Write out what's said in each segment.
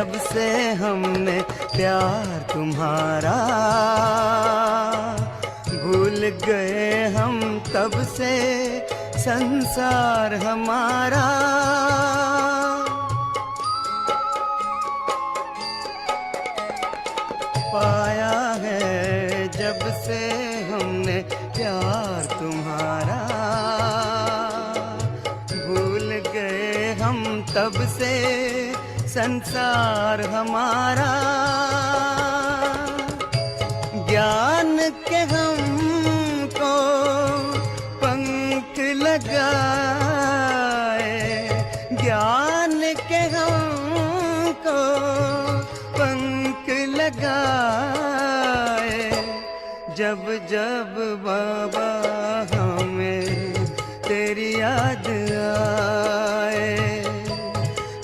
जब से हमने प्यार तुम्हारा, भूल गए हम तब से संसार हमारा। पाया है जब से हमने प्यार तुम्हारा, भूल गए हम तब से संसार हमारा। ज्ञान के हमको पंख लगाए, ज्ञान के हमको पंख लगाए। जब जब बाबा हमें तेरी याद आए,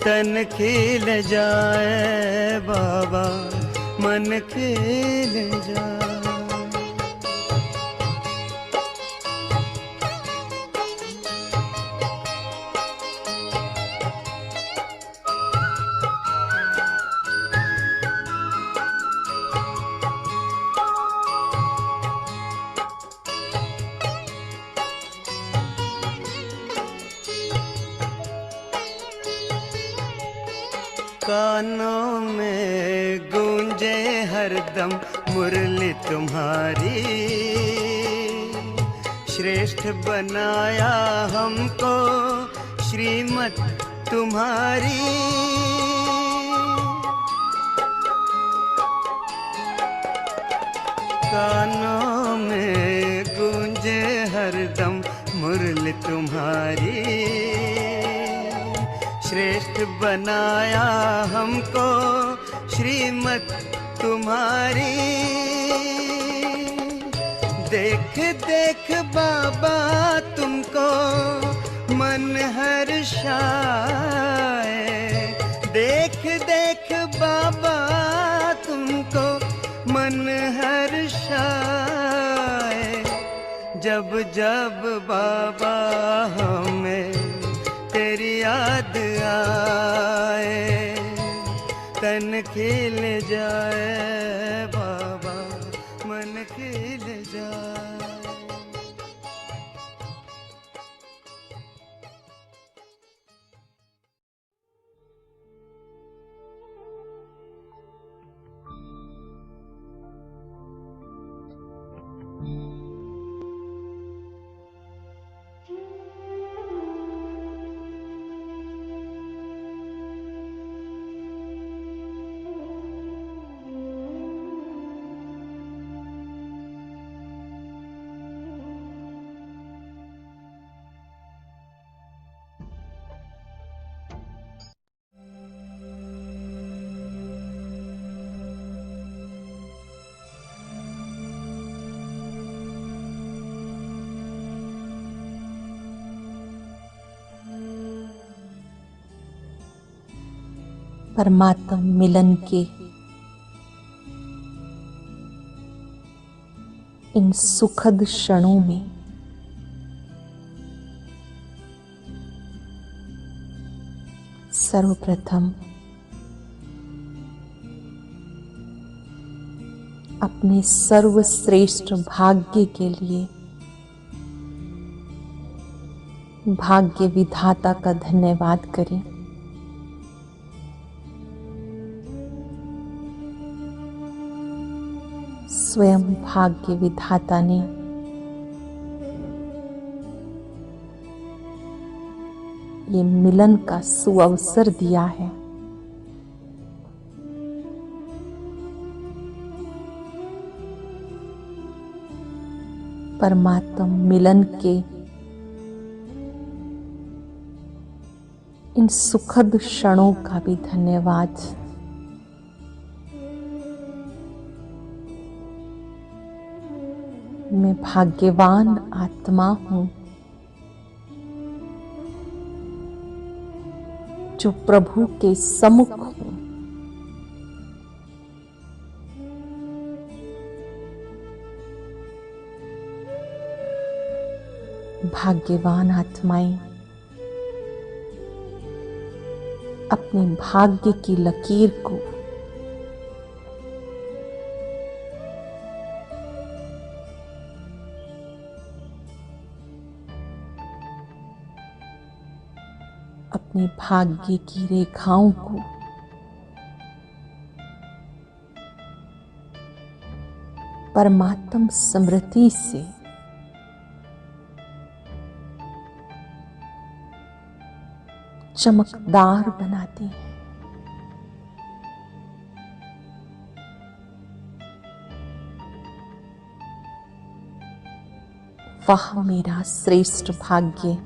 तन खिल जाए बाबा, मन खिल जाए। कानों में गूंजे हरदम मुरली तुम्हारी, श्रेष्ठ बनाया हमको श्रीमत तुम्हारी। कानों में गूंजे हरदम मुरली तुम्हारी, श्रेष्ठ बनाया हमको श्रीमत तुम्हारी। देख देख बाबा तुमको मन हर्षाए, देख देख बाबा तुमको मन हर्षाए। जब जब बाबा हमें तेरी याद आए, तन खिल जाए बाबा, मन खिल जाए। परमात्मा मिलन के इन सुखद क्षणों में सर्वप्रथम अपने सर्वश्रेष्ठ भाग्य के लिए भाग्य विधाता का धन्यवाद करें। स्वयं भाग्य विधाता ने ये मिलन का सुअवसर दिया है। परमात्मा मिलन के इन सुखद क्षणों का भी धन्यवाद। मैं भाग्यवान आत्मा हूं जो प्रभु के सम्मुख हूं। भाग्यवान आत्माएं अपने भाग्य की लकीर को अपने भाग्य की रेखाओं को परमात्म स्मृति से चमकदार बनाती है। वह मेरा श्रेष्ठ भाग्य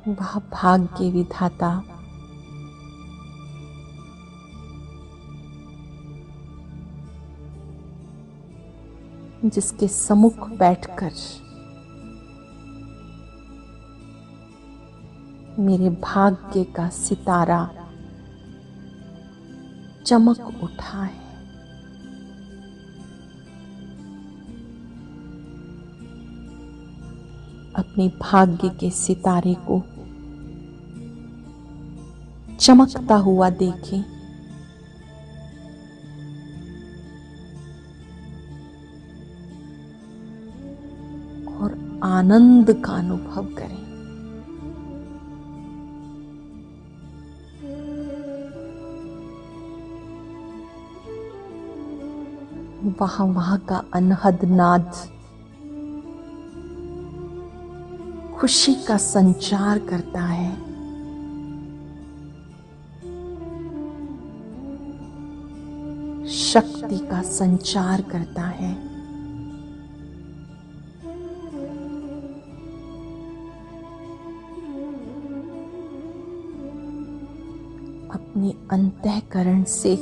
वह भाग्य विधाता जिसके सम्मुख बैठकर मेरे भाग्य का सितारा चमक उठा है। अपने भाग्य के सितारे को चमकता हुआ देखें और आनंद का अनुभव करें। वहां का अनहद नाद खुशी का संचार करता है। शक्ति का संचार करता है। अपने अंतःकरण से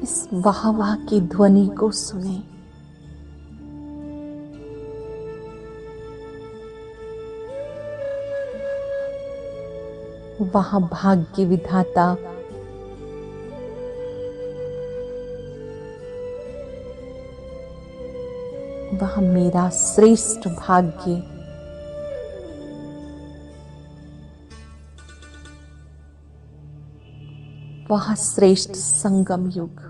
इस वाह वाह की ध्वनि को सुने। वह भाग्य विधाता वह मेरा श्रेष्ठ भाग्य वह श्रेष्ठ संगम युग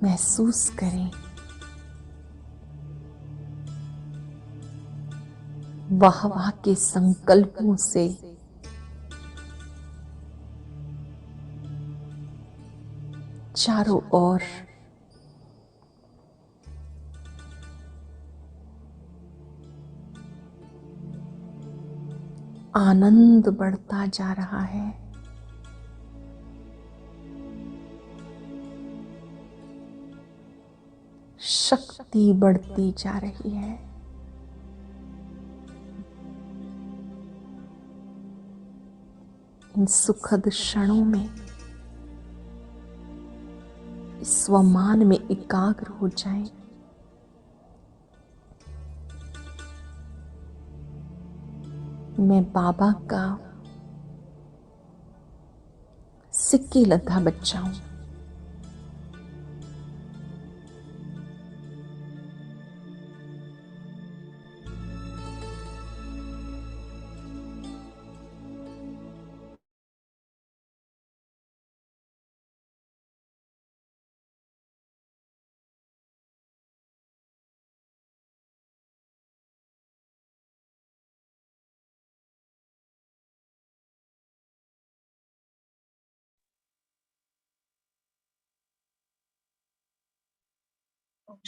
महसूस करें। वाह वाह के संकल्पों से चारों ओर आनंद बढ़ता जा रहा है। शक्ति बढ़ती जा रही है। इन सुखद क्षणों में स्वमान में एकाग्र हो जाएं। मैं बाबा का सिक्के लद्दा बच्चा हूं।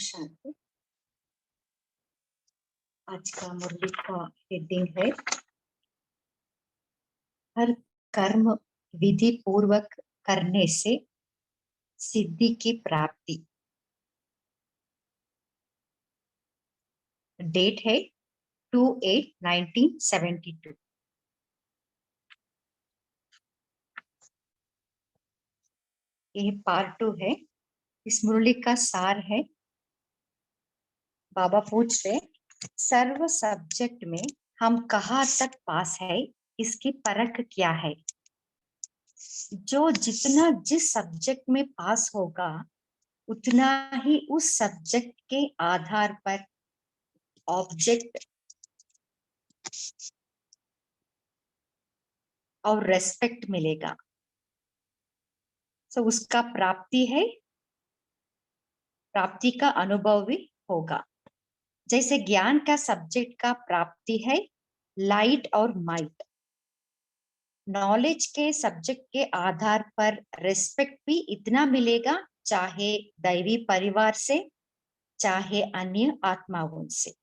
शांति। आज का मुरली का हेडिंग है हर कर्म विधि पूर्वक करने से सिद्धि की प्राप्ति। डेट है 2/8/1972। यह पार्ट 2 है। इस मुरली का सार है। बाबा पूछ रहे सर्व सब्जेक्ट में हम कहाँ तक पास है इसकी परख क्या है। जो जितना जिस सब्जेक्ट में पास होगा उतना ही उस सब्जेक्ट के आधार पर ऑब्जेक्ट और रेस्पेक्ट मिलेगा। तो उसका प्राप्ति का अनुभव भी होगा। जैसे ज्ञान का सब्जेक्ट का प्राप्ति है लाइट और माइट। नॉलेज के सब्जेक्ट के आधार पर रेस्पेक्ट भी इतना मिलेगा, चाहे दैवी परिवार से चाहे अन्य आत्माओं से।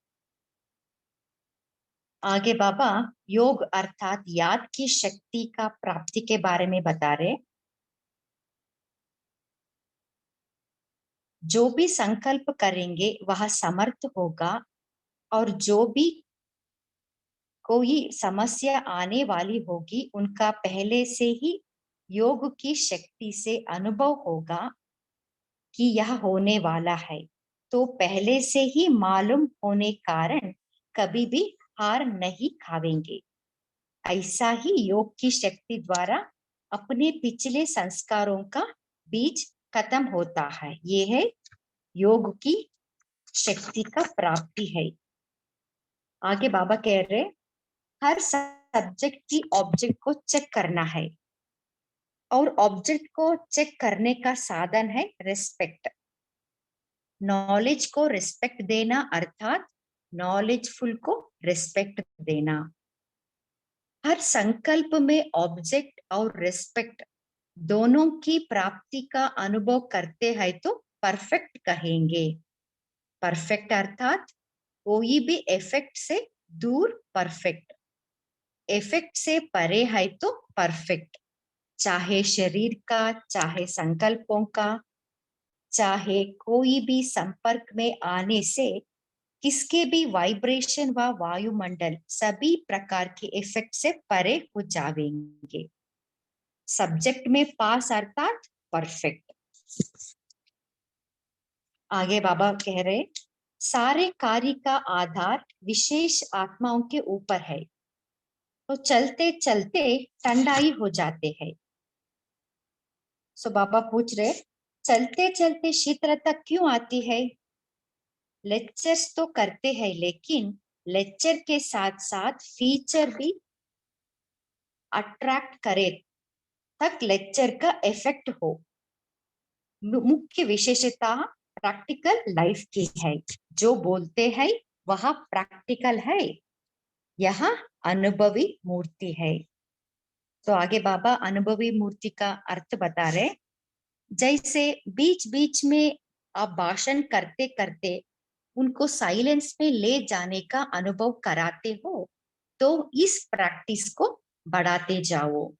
आगे बाबा योग अर्थात याद की शक्ति का प्राप्ति के बारे में बता रहे। जो भी संकल्प करेंगे वह समर्थ होगा, और जो भी कोई समस्या आने वाली होगी उनका पहले से ही योग की शक्ति से अनुभव होगा कि यह होने वाला है। तो पहले से ही मालूम होने कारण कभी भी हार नहीं खावेंगे। ऐसा ही योग की शक्ति द्वारा अपने पिछले संस्कारों का बीज खत्म होता है। ये है योग की शक्ति का प्राप्ति है। आगे बाबा कह रहे हर सब्जेक्ट की ऑब्जेक्ट को चेक करना है, और ऑब्जेक्ट को चेक करने का साधन है रेस्पेक्ट। नॉलेज को रिस्पेक्ट देना अर्थात नॉलेजफुल को रिस्पेक्ट देना। हर संकल्प में ऑब्जेक्ट और रिस्पेक्ट दोनों की प्राप्ति का अनुभव करते हैं तो परफेक्ट कहेंगे। परफेक्ट अर्थात कोई भी इफेक्ट से दूर परफेक्ट, इफेक्ट से परे है तो परफेक्ट। चाहे शरीर का, चाहे संकल्पों का, चाहे कोई भी संपर्क में आने से किसके भी वाइब्रेशन व वायुमंडल सभी प्रकार के इफेक्ट से परे हो जाएंगे। सब्जेक्ट में पास अर्थात परफेक्ट। आगे बाबा कह रहे सारे कार्य का आधार विशेष आत्माओं के ऊपर है, तो चलते चलते ठंडाई हो जाते हैं। सो बाबा पूछ रहे चलते चलते शीतलता क्यों आती है। लेक्चर्स तो करते हैं लेकिन लेक्चर के साथ साथ फीचर भी अट्रैक्ट करे तक लेक्चर का इफेक्ट हो। मुख्य विशेषता प्रैक्टिकल लाइफ की है। जो बोलते हैं वह प्रैक्टिकल है, यह अनुभवी मूर्ति है। तो आगे बाबा अनुभवी मूर्ति का अर्थ बता रहे जैसे बीच बीच में आप भाषण करते करते उनको साइलेंस में ले जाने का अनुभव कराते हो, तो इस प्रैक्टिस को बढ़ाते जाओ।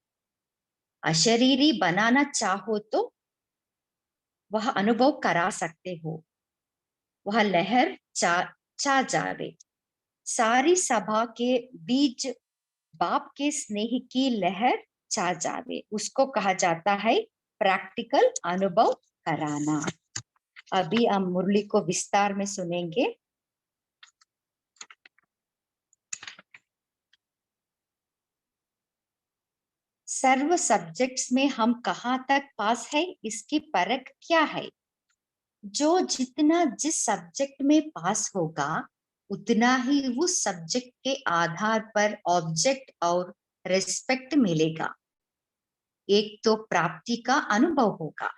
अशरीरी बनाना चाहो तो वह अनुभव करा सकते हो। वह लहर चा जावे। सारी सभा के बीच बाप के स्नेह की लहर छा जावे, उसको कहा जाता है प्रैक्टिकल अनुभव कराना। अभी हम मुरली को विस्तार में सुनेंगे। सर्व सब्जेक्ट्स में हम कहाँ तक पास है इसकी परख क्या है। जो जितना जिस सब्जेक्ट में पास होगा उतना ही उस सब्जेक्ट के आधार पर ऑब्जेक्ट और रिस्पेक्ट मिलेगा। एक तो प्राप्ति का अनुभव होगा।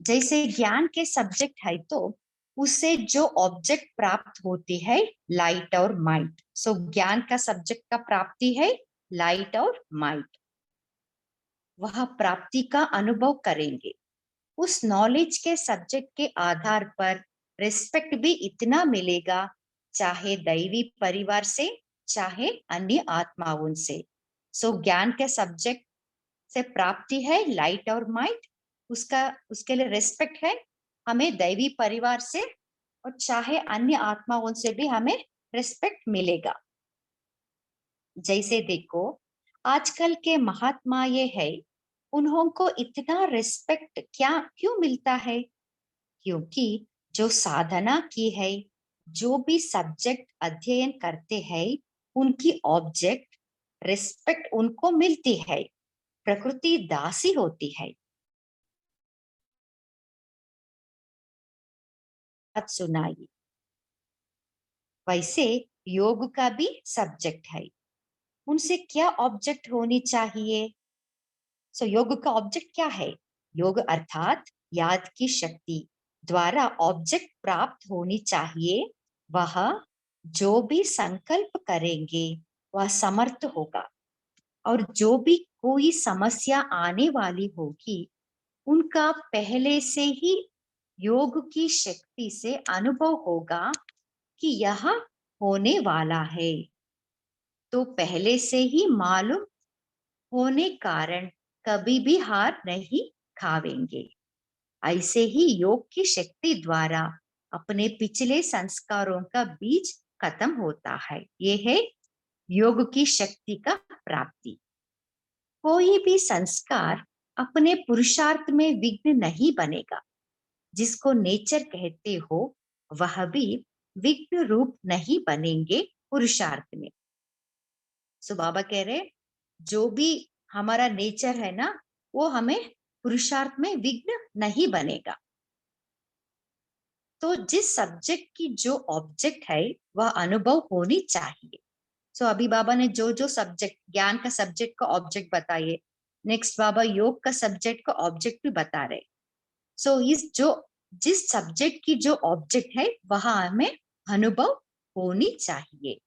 जैसे ज्ञान के सब्जेक्ट है तो उससे जो ऑब्जेक्ट प्राप्त होती है लाइट और माइट। सो ज्ञान का सब्जेक्ट का प्राप्ति है लाइट और माइट। वह प्राप्ति का अनुभव करेंगे। उस नॉलेज के सब्जेक्ट के आधार पर रिस्पेक्ट भी इतना मिलेगा, चाहे दैवी परिवार से चाहे अन्य आत्माओं से। सो ज्ञान के सब्जेक्ट से प्राप्ति है लाइट और माइट, उसके लिए रिस्पेक्ट है हमें दैवी परिवार से, और चाहे अन्य आत्माओं से भी हमें रिस्पेक्ट मिलेगा। जैसे देखो आजकल के महात्मा ये है, उन्हों को इतना रिस्पेक्ट क्या क्यों मिलता है, क्योंकि जो साधना की है जो भी सब्जेक्ट अध्ययन करते हैं उनकी ऑब्जेक्ट रिस्पेक्ट उनको मिलती है, प्रकृति दासी होती है। बात सुनाइए। वैसे योग का भी सब्जेक्ट है, उनसे क्या ऑब्जेक्ट होनी चाहिए? सो योग का ऑब्जेक्ट क्या है? योग अर्थात याद की शक्ति द्वारा ऑब्जेक्ट प्राप्त होनी चाहिए। वह जो भी संकल्प करेंगे वह समर्थ होगा, और जो भी कोई समस्या आने वाली होगी उनका पहले से ही योग की शक्ति से अनुभव होगा कि यह होने वाला है, तो पहले से ही मालूम होने कारण कभी भी हार नहीं खावेंगे। ऐसे ही योग की शक्ति द्वारा अपने पिछले संस्कारों का बीज खत्म होता है। ये है योग की शक्ति का प्राप्ति। कोई भी संस्कार अपने पुरुषार्थ में विघ्न नहीं बनेगा। जिसको नेचर कहते हो वह भी विघ्न रूप नहीं बनेंगे पुरुषार्थ में। सो बाबा कह रहे जो भी हमारा नेचर है ना, वो हमें पुरुषार्थ में विघ्न नहीं बनेगा। तो जिस सब्जेक्ट की जो ऑब्जेक्ट है वह अनुभव होनी चाहिए। सो अभी बाबा ने जो जो सब्जेक्ट, ज्ञान का सब्जेक्ट का ऑब्जेक्ट बताइए, नेक्स्ट बाबा योग का सब्जेक्ट का ऑब्जेक्ट भी बता रहे। सो इस जो जिस सब्जेक्ट की जो ऑब्जेक्ट है वह हमें अनुभव होनी चाहिए।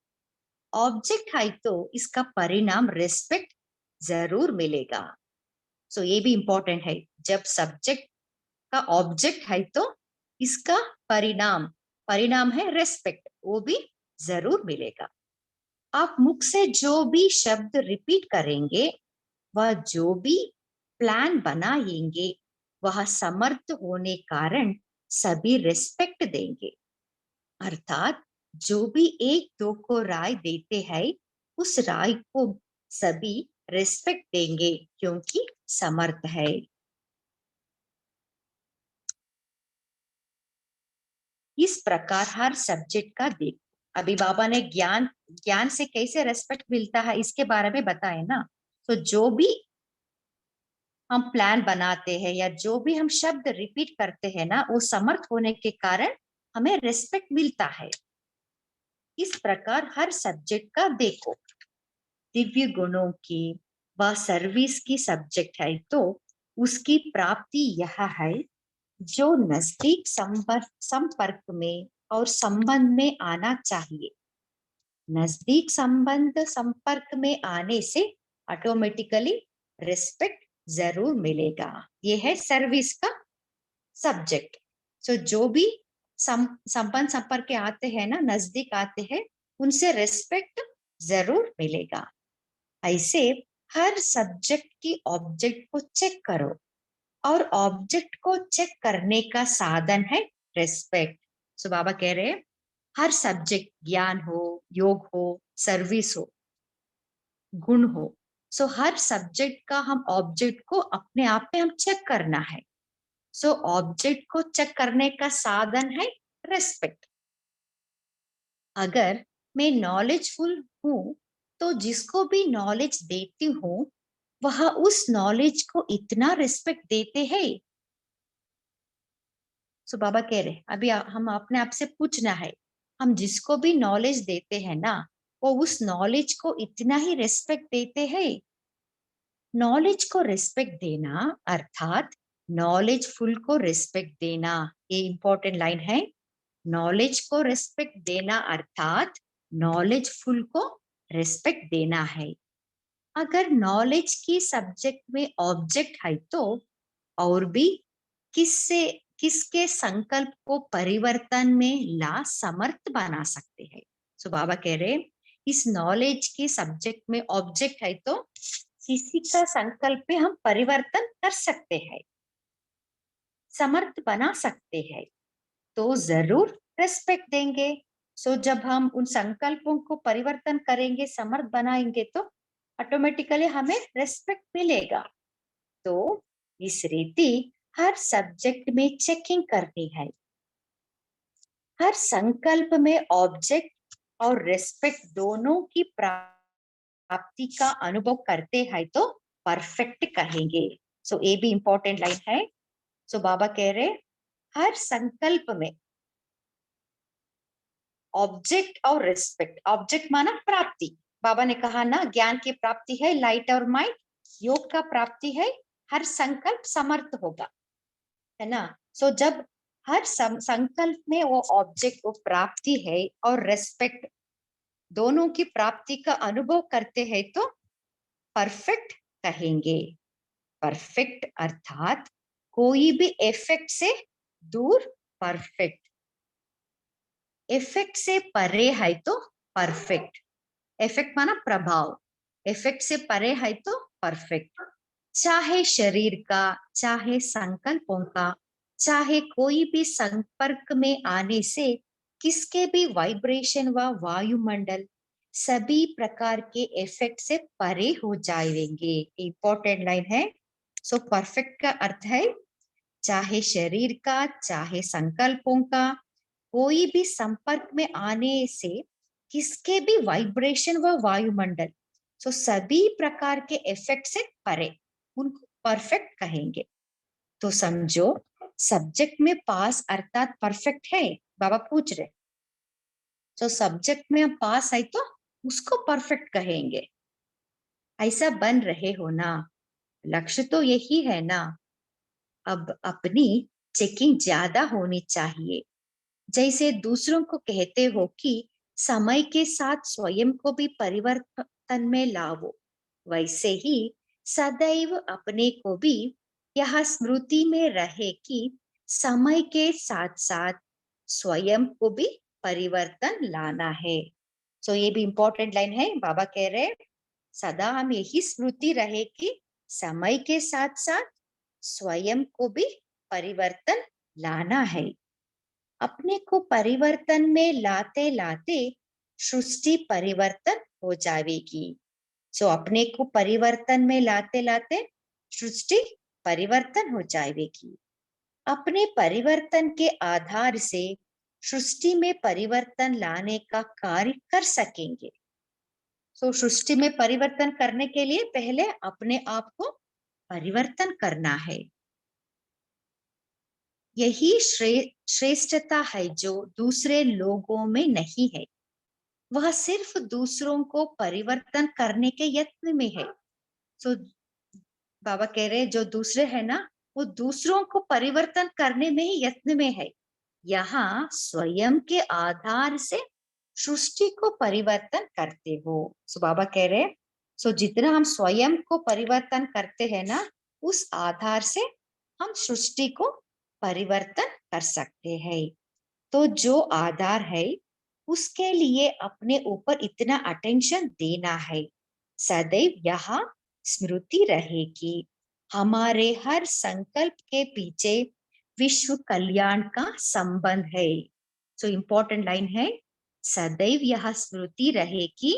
ऑब्जेक्ट है तो इसका परिणाम रिस्पेक्ट जरूर मिलेगा। सो ये भी इंपॉर्टेंट है, जब सब्जेक्ट का ऑब्जेक्ट है तो इसका परिणाम परिणाम है रेस्पेक्ट, वो भी जरूर मिलेगा। आप मुख से जो भी शब्द रिपीट करेंगे, वह जो भी प्लान बनाएंगे, वह समर्थ होने कारण सभी रिस्पेक्ट देंगे। अर्थात जो भी एक दो को राय देते हैं उस राय को सभी रिस्पेक्ट देंगे क्योंकि समर्थ है। इस प्रकार हर सब्जेक्ट का देख। अभी बाबा ने ज्ञान ज्ञान से कैसे रेस्पेक्ट मिलता है इसके बारे में बताए ना। तो जो भी हम प्लान बनाते हैं या जो भी हम शब्द रिपीट करते हैं ना, वो समर्थ होने के कारण हमें रेस्पेक्ट मिलता है। इस प्रकार हर सब्जेक्ट का देखो। दिव्य गुणों की व सर्विस की सब्जेक्ट है तो उसकी प्राप्ति यह है, जो नजदीक संपर्क में और संबंध में आना चाहिए। नजदीक संबंध संपर्क में आने से ऑटोमेटिकली रिस्पेक्ट जरूर मिलेगा। ये है सर्विस का सब्जेक्ट। सो जो भी संबंध संपर्क के आते हैं ना, नजदीक आते हैं, उनसे रिस्पेक्ट जरूर मिलेगा। ऐसे हर सब्जेक्ट की ऑब्जेक्ट को चेक करो, और ऑब्जेक्ट को चेक करने का साधन है रेस्पेक्ट। सो बाबा कह रहे हैं हर सब्जेक्ट, ज्ञान हो, योग हो, सर्विस हो, गुण हो, सो हर सब्जेक्ट का हम ऑब्जेक्ट को अपने आप में हम चेक करना है। सो ऑब्जेक्ट को चेक करने का साधन है रेस्पेक्ट। अगर मैं नॉलेजफुल हूं तो जिसको भी नॉलेज देती हूँ वह उस नॉलेज को इतना रिस्पेक्ट देते हैं। सो बाबा कह रहे अभी हम अपने आप से पूछना है, हम जिसको भी नॉलेज देते हैं ना, वो उस नॉलेज को इतना ही रिस्पेक्ट देते हैं। नॉलेज को रिस्पेक्ट देना अर्थात नॉलेजफुल को रिस्पेक्ट देना, ये इंपॉर्टेंट लाइन है। नॉलेज को रिस्पेक्ट देना अर्थात नॉलेजफुल को रिस्पेक्ट देना है। अगर नॉलेज की सब्जेक्ट में ऑब्जेक्ट है तो और भी किससे किसके संकल्प को परिवर्तन में ला समर्थ बना सकते हैं। सो बाबा कह रहे इस नॉलेज के सब्जेक्ट में ऑब्जेक्ट है तो किसी का संकल्प में हम परिवर्तन कर सकते हैं, समर्थ बना सकते हैं, तो जरूर रेस्पेक्ट देंगे। सो जब हम उन संकल्पों को परिवर्तन करेंगे, समर्थ बनाएंगे, तो ऑटोमेटिकली हमें रेस्पेक्ट मिलेगा। तो इस रीति हर सब्जेक्ट में चेकिंग करनी है। हर संकल्प में ऑब्जेक्ट और रेस्पेक्ट दोनों की प्राप्ति का अनुभव करते हैं तो परफेक्ट कहेंगे। सो ये भी इंपॉर्टेंट लाइन है। सो बाबा कह रहे हर संकल्प में ऑब्जेक्ट और रेस्पेक्ट, ऑब्जेक्ट माना प्राप्ति, बाबा ने कहा ना ज्ञान की प्राप्ति है लाइट और माइट, योग का प्राप्ति है हर संकल्प समर्थ होगा, है ना। सो जब हर संकल्प में वो ऑब्जेक्ट वो प्राप्ति है और रेस्पेक्ट दोनों की प्राप्ति का अनुभव करते हैं तो परफेक्ट कहेंगे। परफेक्ट अर्थात कोई भी इफेक्ट से दूर, परफेक्ट इफेक्ट से परे है तो परफेक्ट, इफेक्ट माना प्रभाव, इफेक्ट से परे है तो परफेक्ट। चाहे शरीर का, चाहे संकल्पों का, चाहे कोई भी संपर्क में आने से किसके भी वाइब्रेशन व वायुमंडल सभी प्रकार के इफेक्ट से परे हो जाएंगे। इंपॉर्टेंट लाइन है। सो परफेक्ट का अर्थ है चाहे शरीर का, चाहे संकल्पों का, कोई भी संपर्क में आने से किसके भी वाइब्रेशन व वायुमंडल, सो सभी प्रकार के इफेक्ट से परे, उनको परफेक्ट कहेंगे। तो समझो सब्जेक्ट में पास अर्थात परफेक्ट है, बाबा पूछ रहे, तो सब्जेक्ट में पास है तो उसको परफेक्ट कहेंगे। ऐसा बन रहे हो ना, लक्ष्य तो यही है ना। अब अपनी चेकिंग ज्यादा होनी चाहिए। जैसे दूसरों को कहते हो कि समय के साथ स्वयं को भी परिवर्तन में लाओ, वैसे ही सदैव अपने को भी यह स्मृति में रहे कि समय के साथ साथ स्वयं को भी परिवर्तन लाना है। सो ये भी इंपॉर्टेंट लाइन है। बाबा कह रहे सदा हम यही स्मृति रहे कि समय के साथ साथ स्वयं को भी परिवर्तन लाना है। अपने को परिवर्तन में लाते लाते सृष्टि परिवर्तन हो जाएगी। सो अपने को परिवर्तन में लाते लाते सृष्टि परिवर्तन हो जाएगी। अपने परिवर्तन के आधार से सृष्टि में परिवर्तन लाने का कार्य कर सकेंगे। सो सृष्टि में परिवर्तन करने के लिए पहले अपने आप को परिवर्तन करना है। यही श्रेष्ठता है जो दूसरे लोगों में नहीं है। वह सिर्फ दूसरों को परिवर्तन करने के यत्न में है। सो बाबा कह रहे जो दूसरे है ना, वो दूसरों को परिवर्तन करने में ही यत्न में है। यहाँ स्वयं के आधार से सृष्टि को परिवर्तन करते हो। सो बाबा कह रहे सो जितना हम स्वयं को परिवर्तन करते हैं ना, उस आधार से हम सृष्टि को परिवर्तन कर सकते हैं। तो जो आधार है उसके लिए अपने ऊपर इतना अटेंशन देना है। सदैव यहाँ स्मृति रहे कि हमारे हर संकल्प के पीछे विश्व कल्याण का संबंध है। सो इम्पोर्टेंट लाइन है, सदैव यह स्मृति रहे कि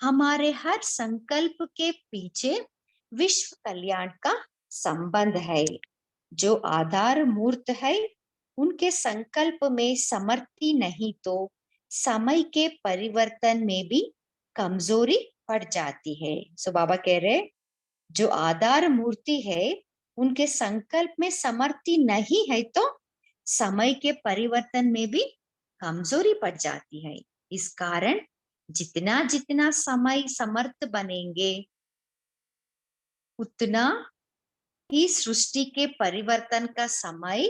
हमारे हर संकल्प के पीछे विश्व कल्याण का संबंध है। जो आधार मूर्त है उनके संकल्प में समर्थी नहीं तो समय के परिवर्तन में भी कमजोरी पड़ जाती है। सो बाबा कह रहे जो आधार मूर्ति है उनके संकल्प में समर्थी नहीं है तो समय के परिवर्तन में भी कमजोरी पड़ जाती है। इस कारण जितना जितना समय समर्थ बनेंगे उतना ही सृष्टि के परिवर्तन का समय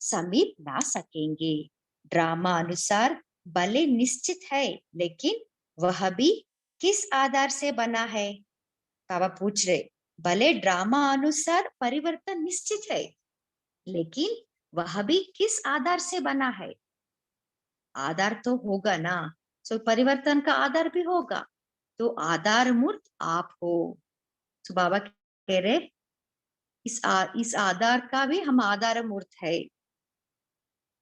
समीप ला सकेंगे। ड्रामा अनुसार भले निश्चित है, लेकिन वह भी किस आधार से बना है? बाबा पूछ रहे भले ड्रामा अनुसार परिवर्तन निश्चित है, लेकिन वह भी किस आधार से बना है? आधार तो होगा ना, सो परिवर्तन का आधार भी होगा। तो आधार मूर्त आप हो। तो बाबा कह रहे इस आधार का भी हम आधार मूर्त है।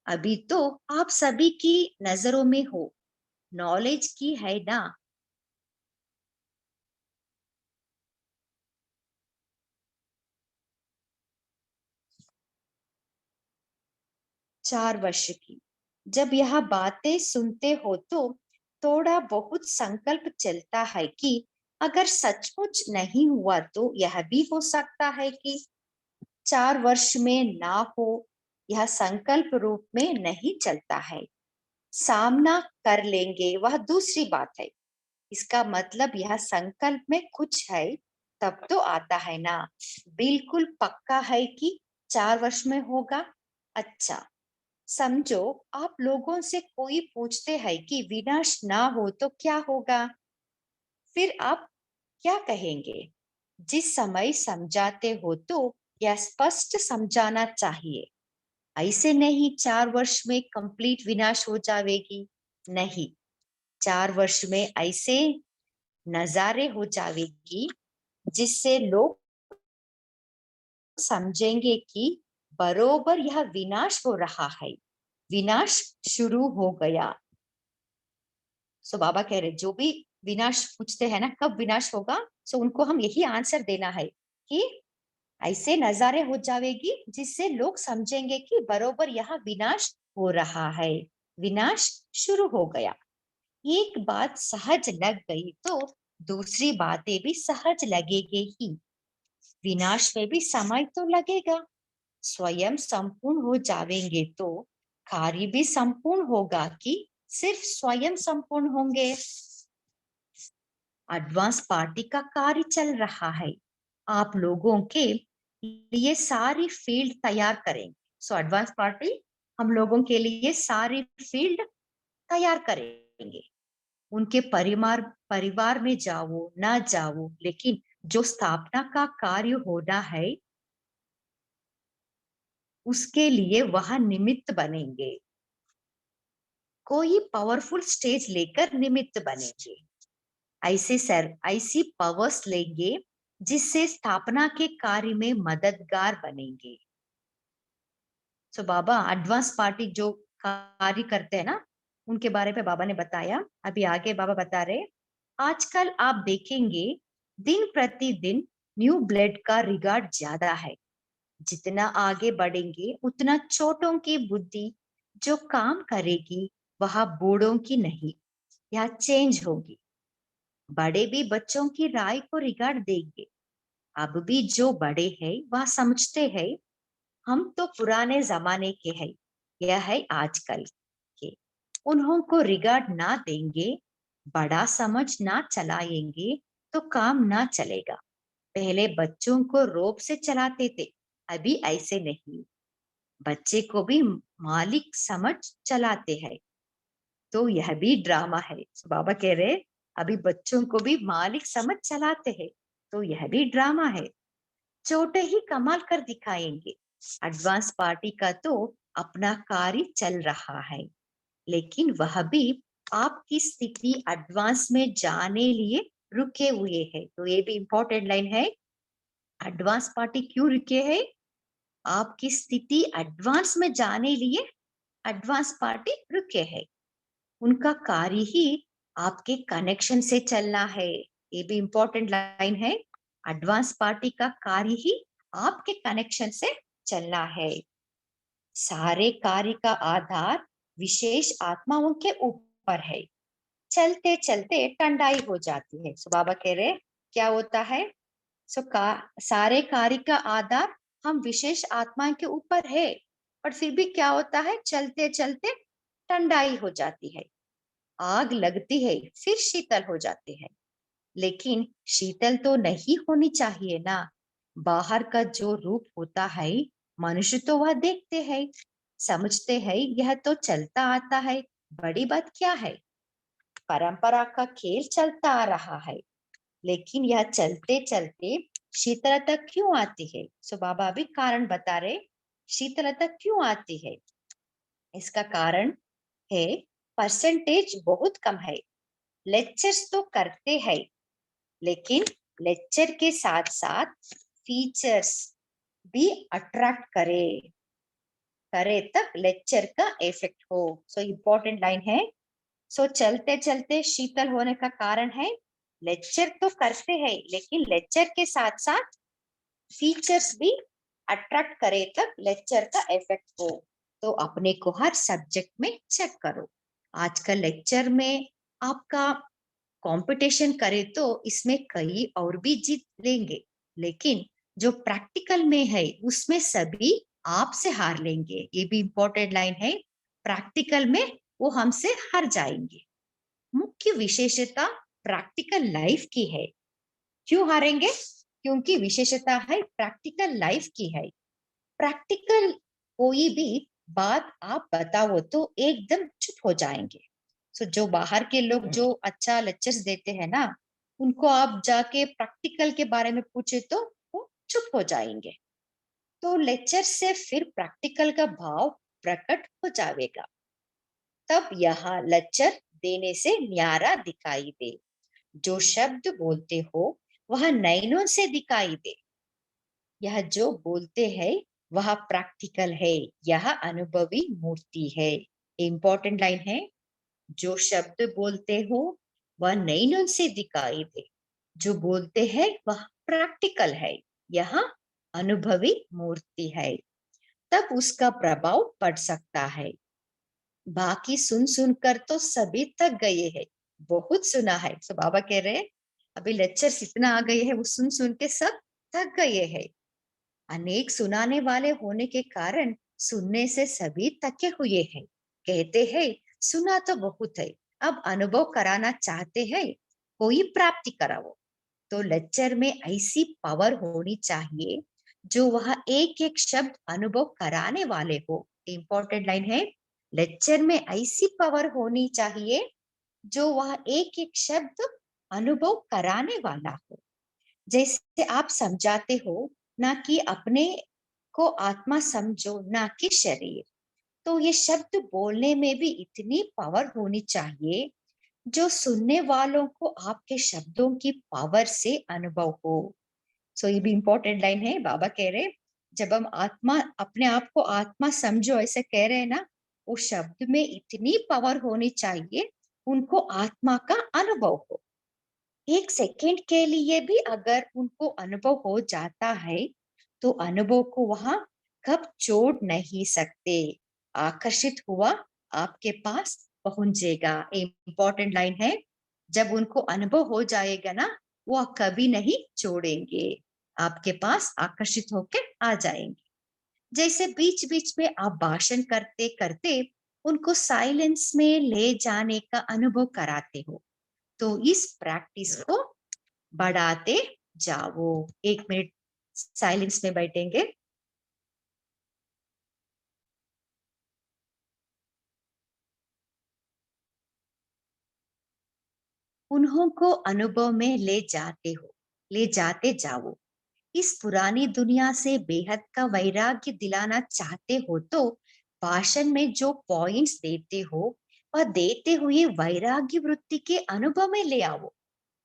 अभी तो आप सभी की नजरों में हो, नॉलेज की है ना। चार वर्ष की जब यह बातें सुनते हो तो थोड़ा बहुत संकल्प चलता है कि अगर सचमुच नहीं हुआ तो यह भी हो सकता है कि 4 वर्ष में ना हो। यह संकल्प रूप में नहीं चलता है। सामना कर लेंगे वह दूसरी बात है। इसका मतलब यह संकल्प में कुछ है तब तो आता है ना। बिल्कुल पक्का है कि 4 वर्ष में होगा। अच्छा, समझो आप लोगों से कोई पूछते हैं कि विनाश ना हो तो क्या होगा, फिर आप क्या कहेंगे? जिस समय समझाते हो तो यह स्पष्ट समझाना चाहिए। ऐसे नहीं 4 वर्ष में कंप्लीट विनाश हो जाएगी, नहीं। 4 वर्ष में ऐसे नजारे हो जाएगी जिससे लोग समझेंगे कि बरोबर यह विनाश हो रहा है, विनाश शुरू हो गया। सो बाबा कह रहे जो भी विनाश पूछते हैं ना कब विनाश होगा, सो उनको हम यही आंसर देना है कि ऐसे नजारे हो जाएगी जिससे लोग समझेंगे कि बरोबर यहाँ विनाश हो रहा है, विनाश शुरू हो गया। एक बात सहज लग गई तो दूसरी बातें भी सहज लगेगी ही। विनाश में भी समय तो लगेगा। स्वयं संपूर्ण हो जाएंगे तो कार्य भी संपूर्ण होगा कि सिर्फ स्वयं संपूर्ण होंगे। एडवांस पार्टी का कार्य चल रहा है। आप लोगों के लिए सारी फील्ड तैयार करेंगे। सो एडवांस पार्टी हम लोगों के लिए सारी फील्ड तैयार करेंगे। उनके परिवार परिवार में जाओ ना जाओ, लेकिन जो स्थापना का कार्य होना है उसके लिए वह निमित्त बनेंगे। कोई पावरफुल स्टेज लेकर निमित्त बनेंगे। ऐसी पावर्स लेंगे जिससे स्थापना के कार्य में मददगार बनेंगे। सो बाबा एडवांस पार्टी जो कार्य करते हैं ना उनके बारे में बाबा ने बताया। अभी आगे बाबा बता रहे, आजकल आप देखेंगे दिन प्रतिदिन न्यू ब्लड का रिगार्ड ज्यादा है। जितना आगे बढ़ेंगे उतना छोटों की बुद्धि जो काम करेगी वह बूढ़ों की नहीं, यह चेंज होगी। बड़े भी बच्चों की राय को रिगार्ड देंगे। अब भी जो बड़े हैं वह समझते हैं हम तो पुराने जमाने के हैं, यह है आजकल के। उन्हों को रिगार्ड ना देंगे, बड़ा समझ ना चलाएंगे तो काम ना चलेगा। पहले बच्चों को रोब से चलाते थे, अभी ऐसे नहीं। बच्चे को भी मालिक समझ चलाते हैं, तो यह भी ड्रामा है। तो बाबा कह रहे अभी बच्चों को भी मालिक समझ चलाते हैं, तो यह भी ड्रामा है। छोटे ही कमाल कर दिखाएंगे। एडवांस पार्टी का तो अपना कार्य चल रहा है, लेकिन वह भी आपकी स्थिति एडवांस में जाने लिए रुके हुए है। तो ये भी इंपॉर्टेंट लाइन है। एडवांस पार्टी क्यों रुके है? आपकी स्थिति एडवांस में जाने लिए एडवांस पार्टी रुके है। उनका कार्य ही आपके कनेक्शन से चलना है। ये भी इंपॉर्टेंट लाइन है। एडवांस पार्टी का कार्य ही आपके कनेक्शन से चलना है। सारे कार्य का आधार विशेष आत्माओं के ऊपर है। चलते चलते टंडाई हो जाती है। सो बाबा कह रहे क्या होता है? सारे कार्य का आधार हम विशेष आत्मा के ऊपर है, पर फिर भी क्या होता है? चलते चलते ठंडाई हो जाती है। आग लगती है फिर शीतल हो जाती है, लेकिन शीतल तो नहीं होनी चाहिए ना। बाहर का जो रूप होता है मनुष्य तो वह देखते हैं, समझते हैं यह तो चलता आता है, बड़ी बात क्या है। परंपरा का खेल चलता आ रहा है, लेकिन यह चलते चलते शीतलता क्यों आती है? सो बाबा भी कारण बता रहे शीतलता क्यों आती है। इसका कारण है परसेंटेज बहुत कम है। लेक्चर्स तो करते हैं, लेकिन लेक्चर के साथ साथ फीचर्स भी अट्रैक्ट करे करे तब लेक्चर का इफेक्ट हो। सो इम्पोर्टेंट लाइन है। सो चलते चलते शीतल होने का कारण है लेक्चर तो करते हैं, लेकिन लेक्चर के साथ साथ फीचर्स भी अट्रैक्ट करे तब लेक्चर का इफेक्ट हो। तो अपने को हर सब्जेक्ट में चेक करो। आजकल लेक्चर में आपका कंपटीशन करे तो इसमें कई और भी जीत लेंगे, लेकिन जो प्रैक्टिकल में है उसमें सभी आपसे हार लेंगे। ये भी इंपॉर्टेंट लाइन है, प्रैक्टिकल में वो हमसे हार जाएंगे। मुख्य विशेषता प्रैक्टिकल लाइफ की है। क्यों हारेंगे? क्योंकि विशेषता है प्रैक्टिकल लाइफ की है। प्रैक्टिकल कोई भी बात आप बताओ तो एकदम चुप हो जाएंगे। सो जो बाहर के लोग जो अच्छा लेक्चर्स देते हैं ना, उनको आप जाके प्रैक्टिकल के बारे में पूछे तो वो चुप हो जाएंगे। तो लेक्चर से फिर प्रैक्टिकल का भाव प्रकट हो जाएगा, तब यहाँ लेक्चर देने से न्यारा दिखाई दे। जो शब्द बोलते हो वह नैनों से दिखाई दे। यह जो बोलते हैं वह प्रैक्टिकल है, यह अनुभवी मूर्ति है। इंपॉर्टेंट लाइन है, जो शब्द बोलते हो वह नैनों से दिखाई दे। जो बोलते हैं वह प्रैक्टिकल है, यह अनुभवी मूर्ति है, तब उसका प्रभाव पड़ सकता है। बाकी सुन सुनकर तो सभी थक गए हैं, बहुत सुना है। तो बाबा कह रहे हैं अभी लेक्चर इतना आ गए हैं, वो सुन सुन के सब थक गए हैं। अनेक सुनाने वाले होने के कारण सुनने से सभी थके हुए हैं। कहते हैं सुना तो बहुत है, अब अनुभव कराना चाहते हैं, कोई प्राप्ति कराओ। तो लेक्चर में ऐसी पावर होनी चाहिए जो वह एक एक शब्द अनुभव कराने वाले हो। इंपॉर्टेंट लाइन है, लेक्चर में ऐसी पावर होनी चाहिए जो वह एक एक शब्द अनुभव कराने वाला हो। जैसे आप समझाते हो ना कि अपने को आत्मा समझो ना कि शरीर, तो ये शब्द बोलने में भी इतनी पावर होनी चाहिए जो सुनने वालों को आपके शब्दों की पावर से अनुभव हो। सो ये भी इंपॉर्टेंट लाइन है। बाबा कह रहे जब हम आत्मा अपने आप को आत्मा समझो ऐसे कह रहे हैं ना, उस शब्द में इतनी पावर होनी चाहिए उनको आत्मा का अनुभव हो। एक सेकंड के लिए भी अगर उनको अनुभव हो जाता है तो अनुभव को वहां कब छोड़ नहीं सकते। आकर्षित हुआ आपके पास पहुंचेगा। इंपॉर्टेंट लाइन है, जब उनको अनुभव हो जाएगा ना, वो कभी नहीं छोड़ेंगे, आपके पास आकर्षित होकर आ जाएंगे। जैसे बीच बीच में आप भाषण करते करते उनको साइलेंस में ले जाने का अनुभव कराते हो, तो इस प्रैक्टिस को बढ़ाते जाओ। 1 मिनट साइलेंस में बैठेंगे। उन्हों को अनुभव में ले जाते जाओ। इस पुरानी दुनिया से बेहद का वैराग्य दिलाना चाहते हो तो भाषण में जो पॉइंट्स देते हो वह देते हुए वैराग्य वृत्ति के अनुभव में ले आओ।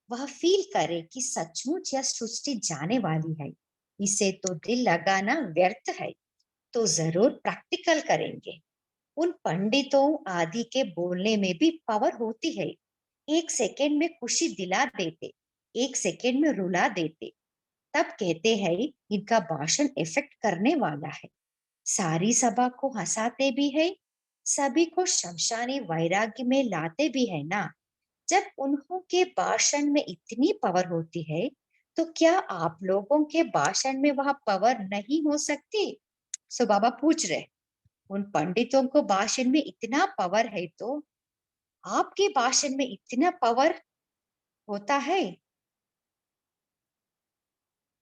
वह फील करे कि सचमुच यह सृष्टि जाने वाली है, इसे तो दिल लगाना व्यर्थ है, तो जरूर प्रैक्टिकल करेंगे। उन पंडितों आदि के बोलने में भी पावर होती है। एक सेकेंड में खुशी दिला देते, एक सेकेंड में रुला देते, तब कहते हैं इनका भाषण इफेक्ट करने वाला है। सारी सभा को हंसाते भी है, सभी को शमशानी वैराग्य में लाते भी है ना। जब उन्हों के भाषण में इतनी पावर होती है तो क्या आप लोगों के भाषण में वह पावर नहीं हो सकती? सो बाबा पूछ रहे, उन पंडितों को भाषण में इतना पावर है तो आपके भाषण में इतना पावर होता है।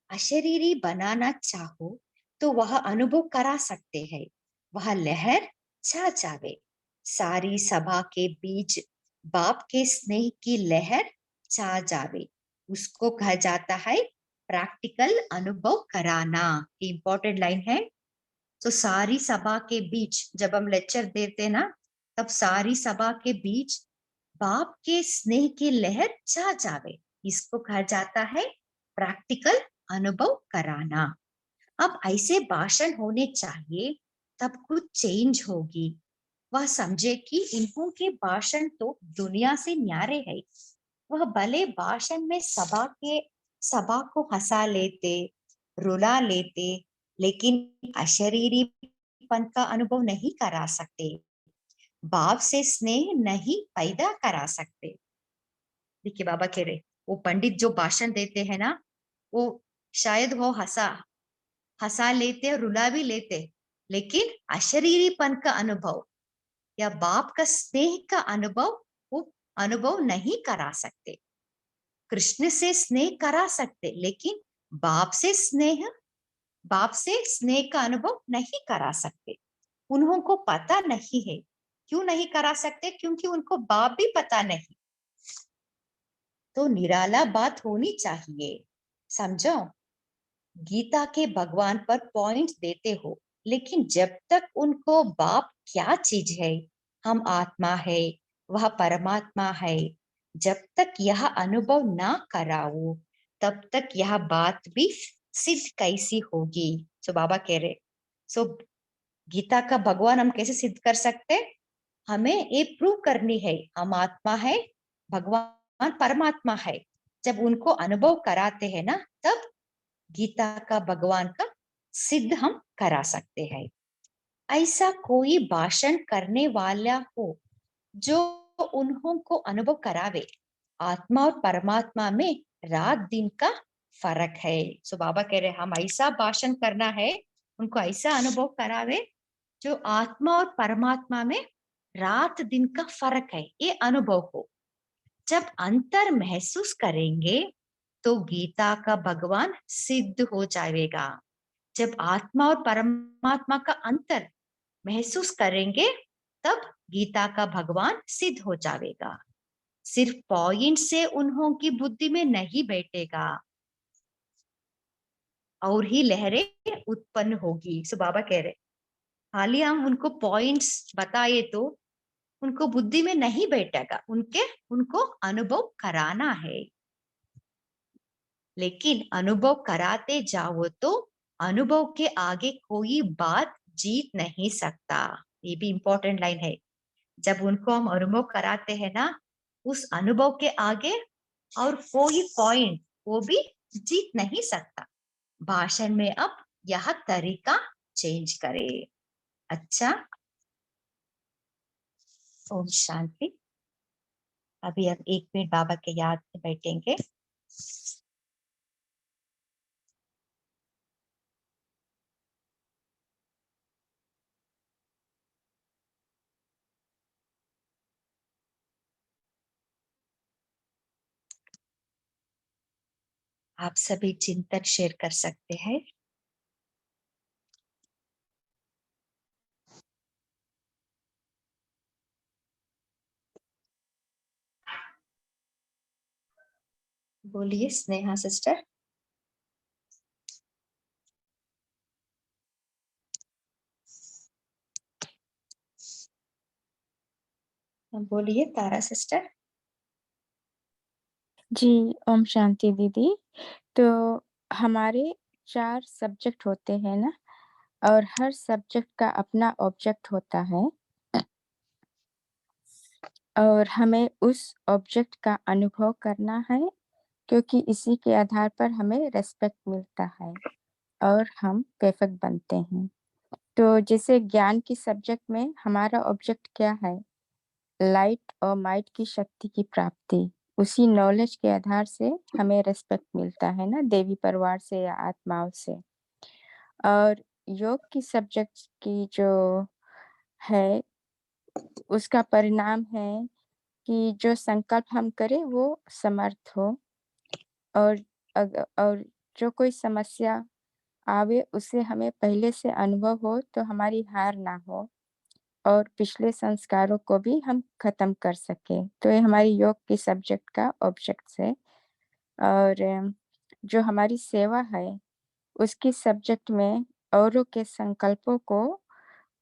अशरीरी बनाना चाहो तो वह अनुभव करा सकते हैं, वह लहर छा जावे। सारी सभा के बीच बाप के स्नेह की लहर छा जावे, उसको कहा जाता है प्रैक्टिकल अनुभव कराना। इंपॉर्टेंट लाइन है। तो सारी सभा के बीच जब हम लेक्चर देते ना, तब सारी सभा के बीच बाप के स्नेह की लहर छा जावे, इसको कहा जाता है प्रैक्टिकल अनुभव कराना। अब ऐसे भाषण होने चाहिए तब कुछ चेंज होगी। वह समझे कि इन्हों के भाषण तो दुनिया से न्यारे है। वह भले भाषण में सभा को हंसा लेते, रुला लेते, लेकिन अशरीरी अशरीरीपन का अनुभव नहीं करा सकते, बाप से स्नेह नहीं पैदा करा सकते। देखिए बाबा कह रहे, वो पंडित जो भाषण देते हैं ना, वो शायद वो हंसा हंसा लेते और रुला भी लेते, लेकिन अशरीरीपन का अनुभव या बाप का स्नेह का अनुभव वो अनुभव नहीं करा सकते। कृष्ण से स्नेह करा सकते, लेकिन बाप से स्नेह का अनुभव नहीं करा सकते। उन्होंने पता नहीं है। क्यों नहीं करा सकते? क्योंकि उनको बाप भी पता नहीं। तो निराला बात होनी चाहिए, समझो। गीता के भगवान पर पॉइंट्स देते हो, लेकिन जब तक उनको बाप क्या चीज है, हम आत्मा है, वह परमात्मा है, जब तक यह अनुभव ना कराओ, तब तक यह बात भी सिद्ध कैसी होगी। सो बाबा कह रहे, सो गीता का भगवान हम कैसे सिद्ध कर सकते? हमें ये प्रूव करनी है हम आत्मा है, भगवान परमात्मा है। जब उनको अनुभव कराते हैं ना, तब गीता का भगवान का सिद्ध हम करा सकते हैं। ऐसा कोई भाषण करने वाला हो जो उन्होंने अनुभव करावे, आत्मा और परमात्मा में रात दिन का फर्क है। सो बाबा कह रहे हम ऐसा भाषण करना है, उनको ऐसा अनुभव करावे जो आत्मा और परमात्मा में रात दिन का फर्क है, ये अनुभव हो। जब अंतर महसूस करेंगे तो गीता का भगवान सिद्ध हो जाएगा। जब आत्मा और परमात्मा का अंतर महसूस करेंगे, तब गीता का भगवान सिद्ध हो जाएगा। सिर्फ पॉइंट से उन्हों की बुद्धि में नहीं बैठेगा और ही लहरें उत्पन्न होगी। सो बाबा कह रहे, हाल हम उनको पॉइंट्स बताए तो उनको बुद्धि में नहीं बैठेगा, उनको अनुभव कराना है। लेकिन अनुभव कराते जाओ तो अनुभव के आगे कोई बात जीत नहीं सकता। ये भी इंपॉर्टेंट लाइन है। जब उनको हम अनुभव कराते हैं ना, उस अनुभव के आगे और कोई पॉइंट वो भी जीत नहीं सकता। भाषण में अब यह तरीका चेंज करे। अच्छा, ओम शांति। अभी अब 1 मिनट बाबा के याद में बैठेंगे। आप सभी चिंतन शेयर कर सकते हैं। बोलिए स्नेहा सिस्टर। बोलिए तारा सिस्टर। जी, ओम शांति दीदी। तो हमारे 4 सब्जेक्ट होते हैं ना, और हर सब्जेक्ट का अपना ऑब्जेक्ट होता है, और हमें उस ऑब्जेक्ट का अनुभव करना है, क्योंकि इसी के आधार पर हमें रिस्पेक्ट मिलता है और हम परफेक्ट बनते हैं। तो जैसे ज्ञान की सब्जेक्ट में हमारा ऑब्जेक्ट क्या है? लाइट और माइट की शक्ति की प्राप्ति। उसी नॉलेज के आधार से हमें रिस्पेक्ट मिलता है ना, देवी परिवार से या आत्माओं से। और योग की सब्जेक्ट की जो है, उसका परिणाम है कि जो संकल्प हम करें वो समर्थ हो, और और जो कोई समस्या आवे उसे हमें पहले से अनुभव हो, तो हमारी हार ना हो, और पिछले संस्कारों को भी हम खत्म कर सके। तो ये हमारी योग की सब्जेक्ट का ऑब्जेक्ट्स है। और जो हमारी सेवा है, उसकी सब्जेक्ट में औरों के संकल्पों को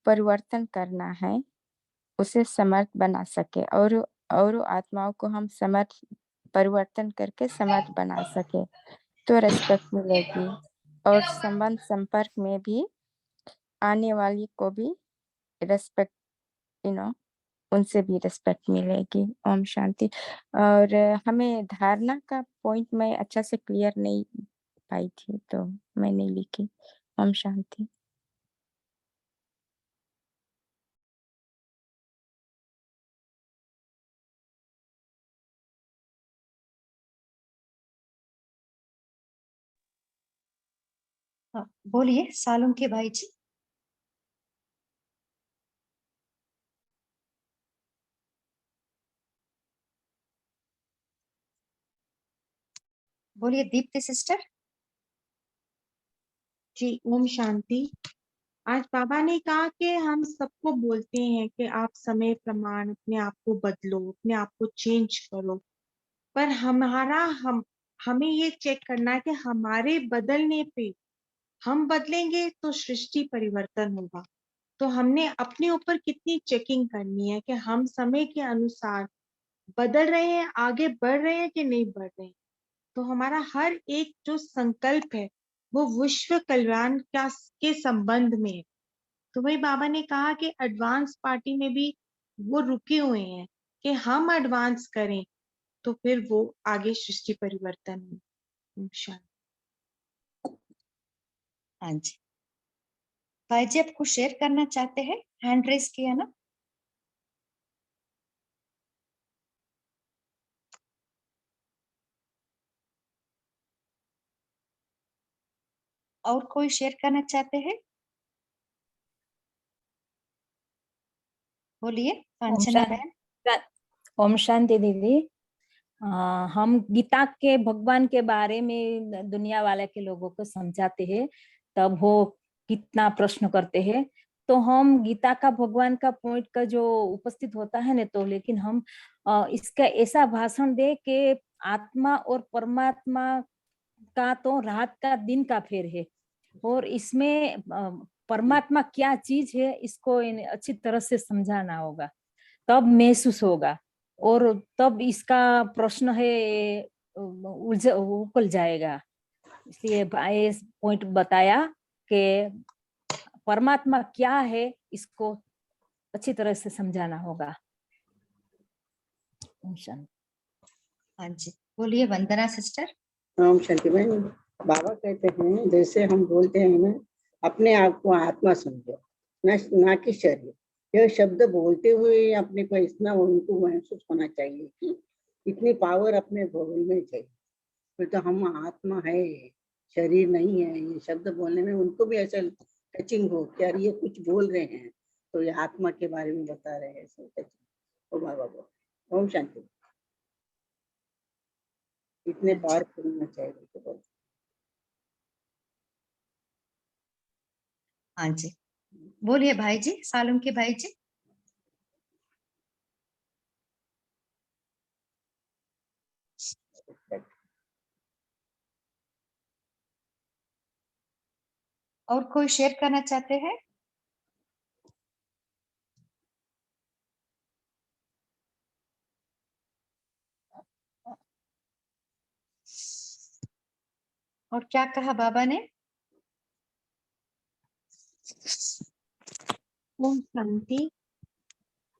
परिवर्तन करना है, उसे समर्थ बना सके, और आत्माओं को हम समर्थ परिवर्तन करके समर्थ बना सके, तो रिस्पेक्ट मिलेगी। और संबंध संपर्क में भी आने वाली को भी रिस्पेक्ट, यू नो उनसे भी रिस्पेक्ट मिलेगी। ओम शांति। और हमें धारणा का पॉइंट मैं अच्छा से क्लियर नहीं पाई थी, तो मैं नहीं लिखी। ओम शांति। बोलिए सालुम के भाई जी। बोलिए दीप्ति सिस्टर। जी ओम शांति। आज बाबा ने कहा कि हम सबको बोलते हैं कि आप समय प्रमाण अपने आप को बदलो, अपने आप को चेंज करो, पर हमें ये चेक करना है कि हमारे बदलने पे हम बदलेंगे तो सृष्टि परिवर्तन होगा। तो हमने अपने ऊपर कितनी चेकिंग करनी है कि हम समय के अनुसार बदल रहे हैं, आगे बढ़ रहे हैं कि नहीं बढ़ रहे हैं। तो हमारा हर एक जो संकल्प है वो विश्व कल्याण के संबंध में है। तो वही बाबा ने कहा कि एडवांस पार्टी में भी वो रुके हुए हैं कि हम एडवांस करें तो फिर वो आगे सृष्टि परिवर्तन हो। शायद हाँ जी भाई जी, आप कुछ शेयर करना चाहते हैं? हैंड रेस किया ना। और कोई शेयर करना चाहते हैं? बोलिए ओम कांचना बहन। शांति। ओम शांति दीदी। हम गीता के भगवान के बारे में दुनिया वाले के लोगों को समझाते हैं, तब वो कितना प्रश्न करते हैं। तो हम गीता का भगवान का पॉइंट का जो उपस्थित होता है ना, तो लेकिन हम इसका ऐसा भाषण दे कि आत्मा और परमात्मा का तो रात का दिन का फेर है, और इसमें परमात्मा क्या चीज है इसको अच्छी तरह से समझाना होगा, तब महसूस होगा। और तब इसका प्रश्न है उकल जाएगा। इसलिए ये पॉइंट बताया कि परमात्मा क्या है इसको अच्छी तरह से समझाना होगा। हाँ जी बोलिए वंदना सिस्टर। ओम शांति बहन। बाबा कहते हैं जैसे हम बोलते हैं ना, अपने आप को आत्मा समझो, ना कि शरीर। यह शब्द बोलते हुए अपने को इतना उनको महसूस होना चाहिए कि इतनी पावर अपने बोल में चाहिए। फिर तो हम आत्मा है, शरीर नहीं है। ये शब्द बोलने में उनको भी ऐसा टचिंग हो कि यार ये कुछ बोल रहे हैं, तो ये आत्मा के बारे में बता रहे हैं, ऐसे टचिंग। ओ बाबा बोल। ओम शांति। इतने पावरफुल होना चाहिए तो। हाँ जी बोलिए भाई जी, सालुम के भाई जी। और कोई शेयर करना चाहते हैं? और क्या कहा बाबा ने? ओम शांति।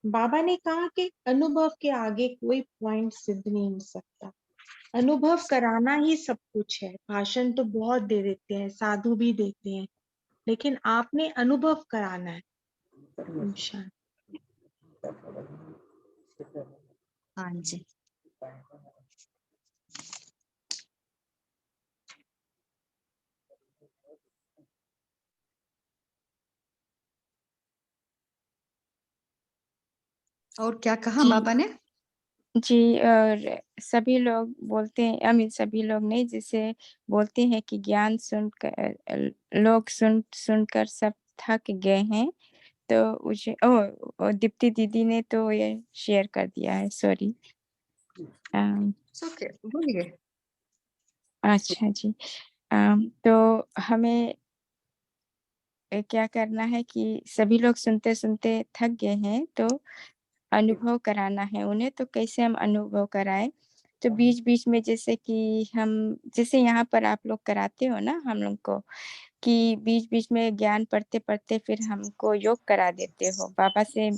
बाबा ने कहा कि अनुभव के आगे कोई पॉइंट सिद्ध नहीं हो सकता। अनुभव कराना ही सब कुछ है। भाषण तो बहुत दे देते हैं, साधु भी देते हैं, लेकिन आपने अनुभव कराना है। ओम शांति। हाँ जी और क्या कहा जी बाबा ने? जी, और सभी लोग बोलते हैं, आई मीन सभी लोग नहीं, जिसे बोलते हैं कि ज्ञान सुनकर लोग सुनकर सब थक गए हैं। तो मुझे दीप्ति दीदी ने तो ये शेयर कर दिया है, सॉरी। ओके बोलिए। अच्छा जी। तो हमें क्या करना है कि सभी लोग सुनते सुनते थक गए हैं, तो अनुभव कराना है उन्हें। तो कैसे हम अनुभव कराएं? तो बीच बीच में जैसे कि हम, जैसे यहाँ पर आप लोग कराते हो ना हम लोग को, कि बीच बीच में ज्ञान पढ़ते पढ़ते फिर हमको योग करा देते हो, बाबा से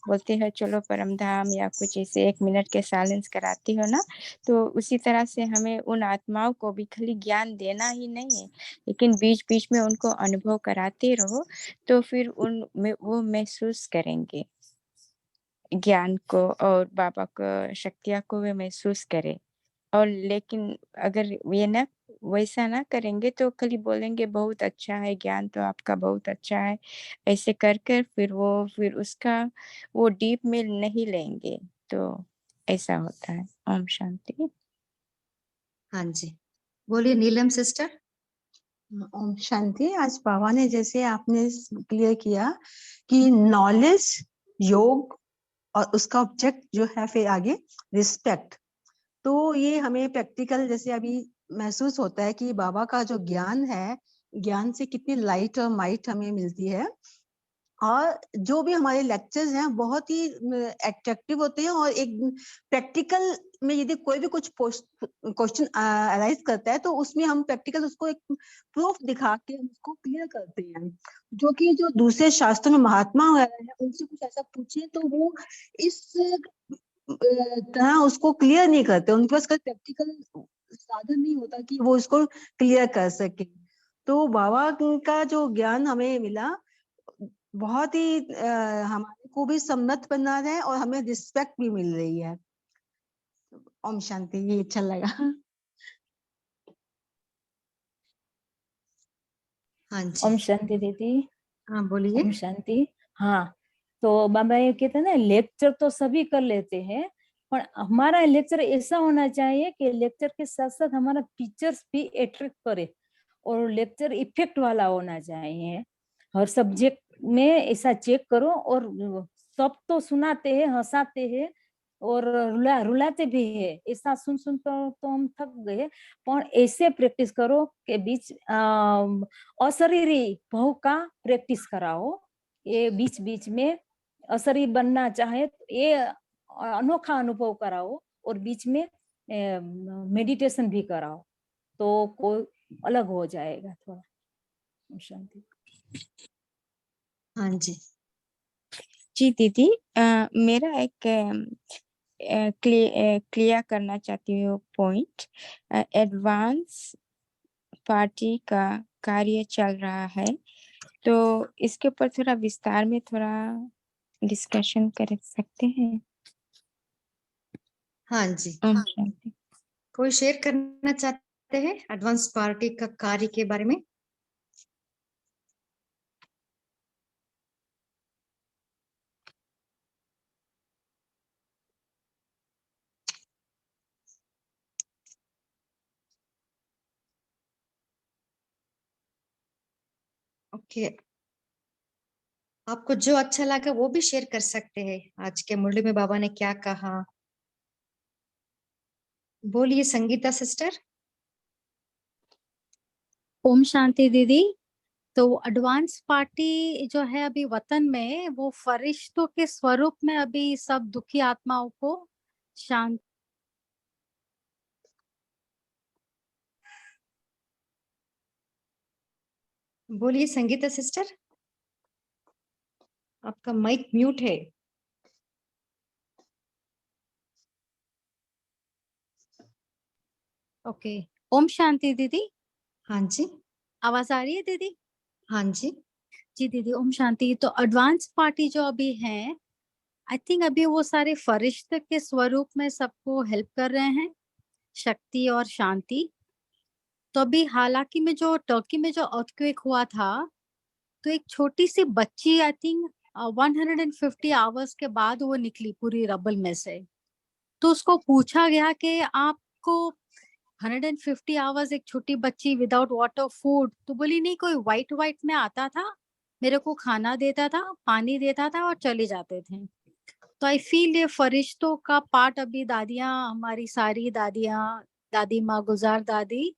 बोलते हो चलो परम धाम, या कुछ ऐसे 1 मिनट के साइलेंस कराती हो ना। तो उसी तरह से हमें उन आत्माओं को भी खाली ज्ञान देना ही नहीं है, लेकिन बीच बीच में उनको अनुभव कराते रहो, तो फिर उन में वो महसूस करेंगे ज्ञान को, और बाबा को शक्तियाँ को वे महसूस करे। और लेकिन अगर ये ना वैसा ना करेंगे तो खाली बोलेंगे बहुत अच्छा है, ज्ञान तो आपका बहुत अच्छा है, ऐसे कर कर फिर उसका वो डीप में नहीं लेंगे, तो ऐसा होता है। ओम शांति। हाँ जी, बोलिए नीलम सिस्टर। ओम शांति। आज बाबा ने जैसे आपने क्लियर किया कि नॉलेज, योग और उसका ऑब्जेक्ट जो है फिर आगे रिस्पेक्ट, तो ये हमें प्रैक्टिकल जैसे अभी महसूस होता है कि बाबा का जो ज्ञान है, ज्ञान से कितनी लाइट और माइट हमें मिलती है। और जो भी हमारे लेक्चर्स हैं बहुत ही एट्रैक्टिव होते हैं, और एक प्रैक्टिकल में यदि कोई भी कुछ क्वेश्चन अराइज करता है तो उसमें हम प्रैक्टिकल उसको एक प्रूफ दिखा के उसको क्लियर करते हैं, जो कि जो दूसरे शास्त्रों में महात्मा वगैरह हैं उनसे कुछ ऐसा पूछे तो वो इस तरह उसको क्लियर नहीं करते, उनके पास कोई प्रैक्टिकल साधन नहीं होता कि वो इसको क्लियर कर सके। तो बाबा का जो ज्ञान हमें मिला बहुत ही हमारे को भी सम्मत बना रहा है और हमें रिस्पेक्ट भी मिल रही है। ओम शांति। ये अच्छा लगा। हाँ ओम जी, शांति दीदी। हाँ बोलिए। ओम शांति। हाँ, तो बाबा ये कहते हैं ना, लेक्चर तो सभी कर लेते हैं, पर हमारा लेक्चर ऐसा होना चाहिए कि लेक्चर के साथ साथ हमारा टीचर्स भी अट्रैक्ट करे, और लेक्चर इफेक्ट वाला होना चाहिए। हर सब्जेक्ट में ऐसा चेक करो, और सब तो सुनाते हैं, हंसाते हैं और रुलाते भी है, ऐसा सुन सुन तो हम थक गए। पर ऐसे प्रैक्टिस करो कि बीच अशरीरी भाव का प्रैक्टिस कराओ, ये बीच बीच में असरी बनना चाहे तो ये अनोखा अनुभव कराओ, और बीच में मेडिटेशन भी कराओ, तो कोई अलग हो जाएगा थोड़ा। शांति। हाँ जी, जी दीदी, मेरा एक क्लियर करना चाहती हूँ पॉइंट। एडवांस पार्टी का कार्य चल रहा है, तो इसके ऊपर थोड़ा विस्तार में थोड़ा डिस्कशन कर सकते हैं। हाँ जी। ओम शांति। कोई शेयर करना चाहते हैं एडवांस पार्टी का कार्य के बारे में? ओके, आपको जो अच्छा लगा वो भी शेयर कर सकते हैं। आज के मुरली में बाबा ने क्या कहा, बोलिए संगीता सिस्टर। ओम शांति दीदी। तो एडवांस पार्टी जो है अभी वतन में, वो फरिश्तों के स्वरूप में अभी सब दुखी आत्माओं को शांत। बोलिए संगीता सिस्टर, आपका माइक म्यूट है। ओके। ओम शांति दीदी, हाँ जी, आवाज आ रही है दीदी? हाँ जी, जी दीदी, ओम शांति। तो एडवांस पार्टी जो अभी है, आई थिंक अभी वो सारे फरिश्ते के स्वरूप में सबको हेल्प कर रहे हैं, शक्ति और शांति। तो अभी हालांकि में जो टर्की में जो अर्थक्वेक हुआ था, तो एक छोटी सी बच्ची आई थिंक 150 आवर्स के बाद वो निकली पूरी रबल में से। तो उसको पूछा गया कि आपको 150 आवर्स एक छोटी बच्ची विदाउट वाटर फूड, तो बोली नहीं, कोई वाइट वाइट में आता था, मेरे को खाना देता था, पानी देता था और चले जाते थे। तो आई फील ये फरिश्तों का पार्ट अभी दादियां, हमारी सारी दादियां, दादी माँ, गुजार दादी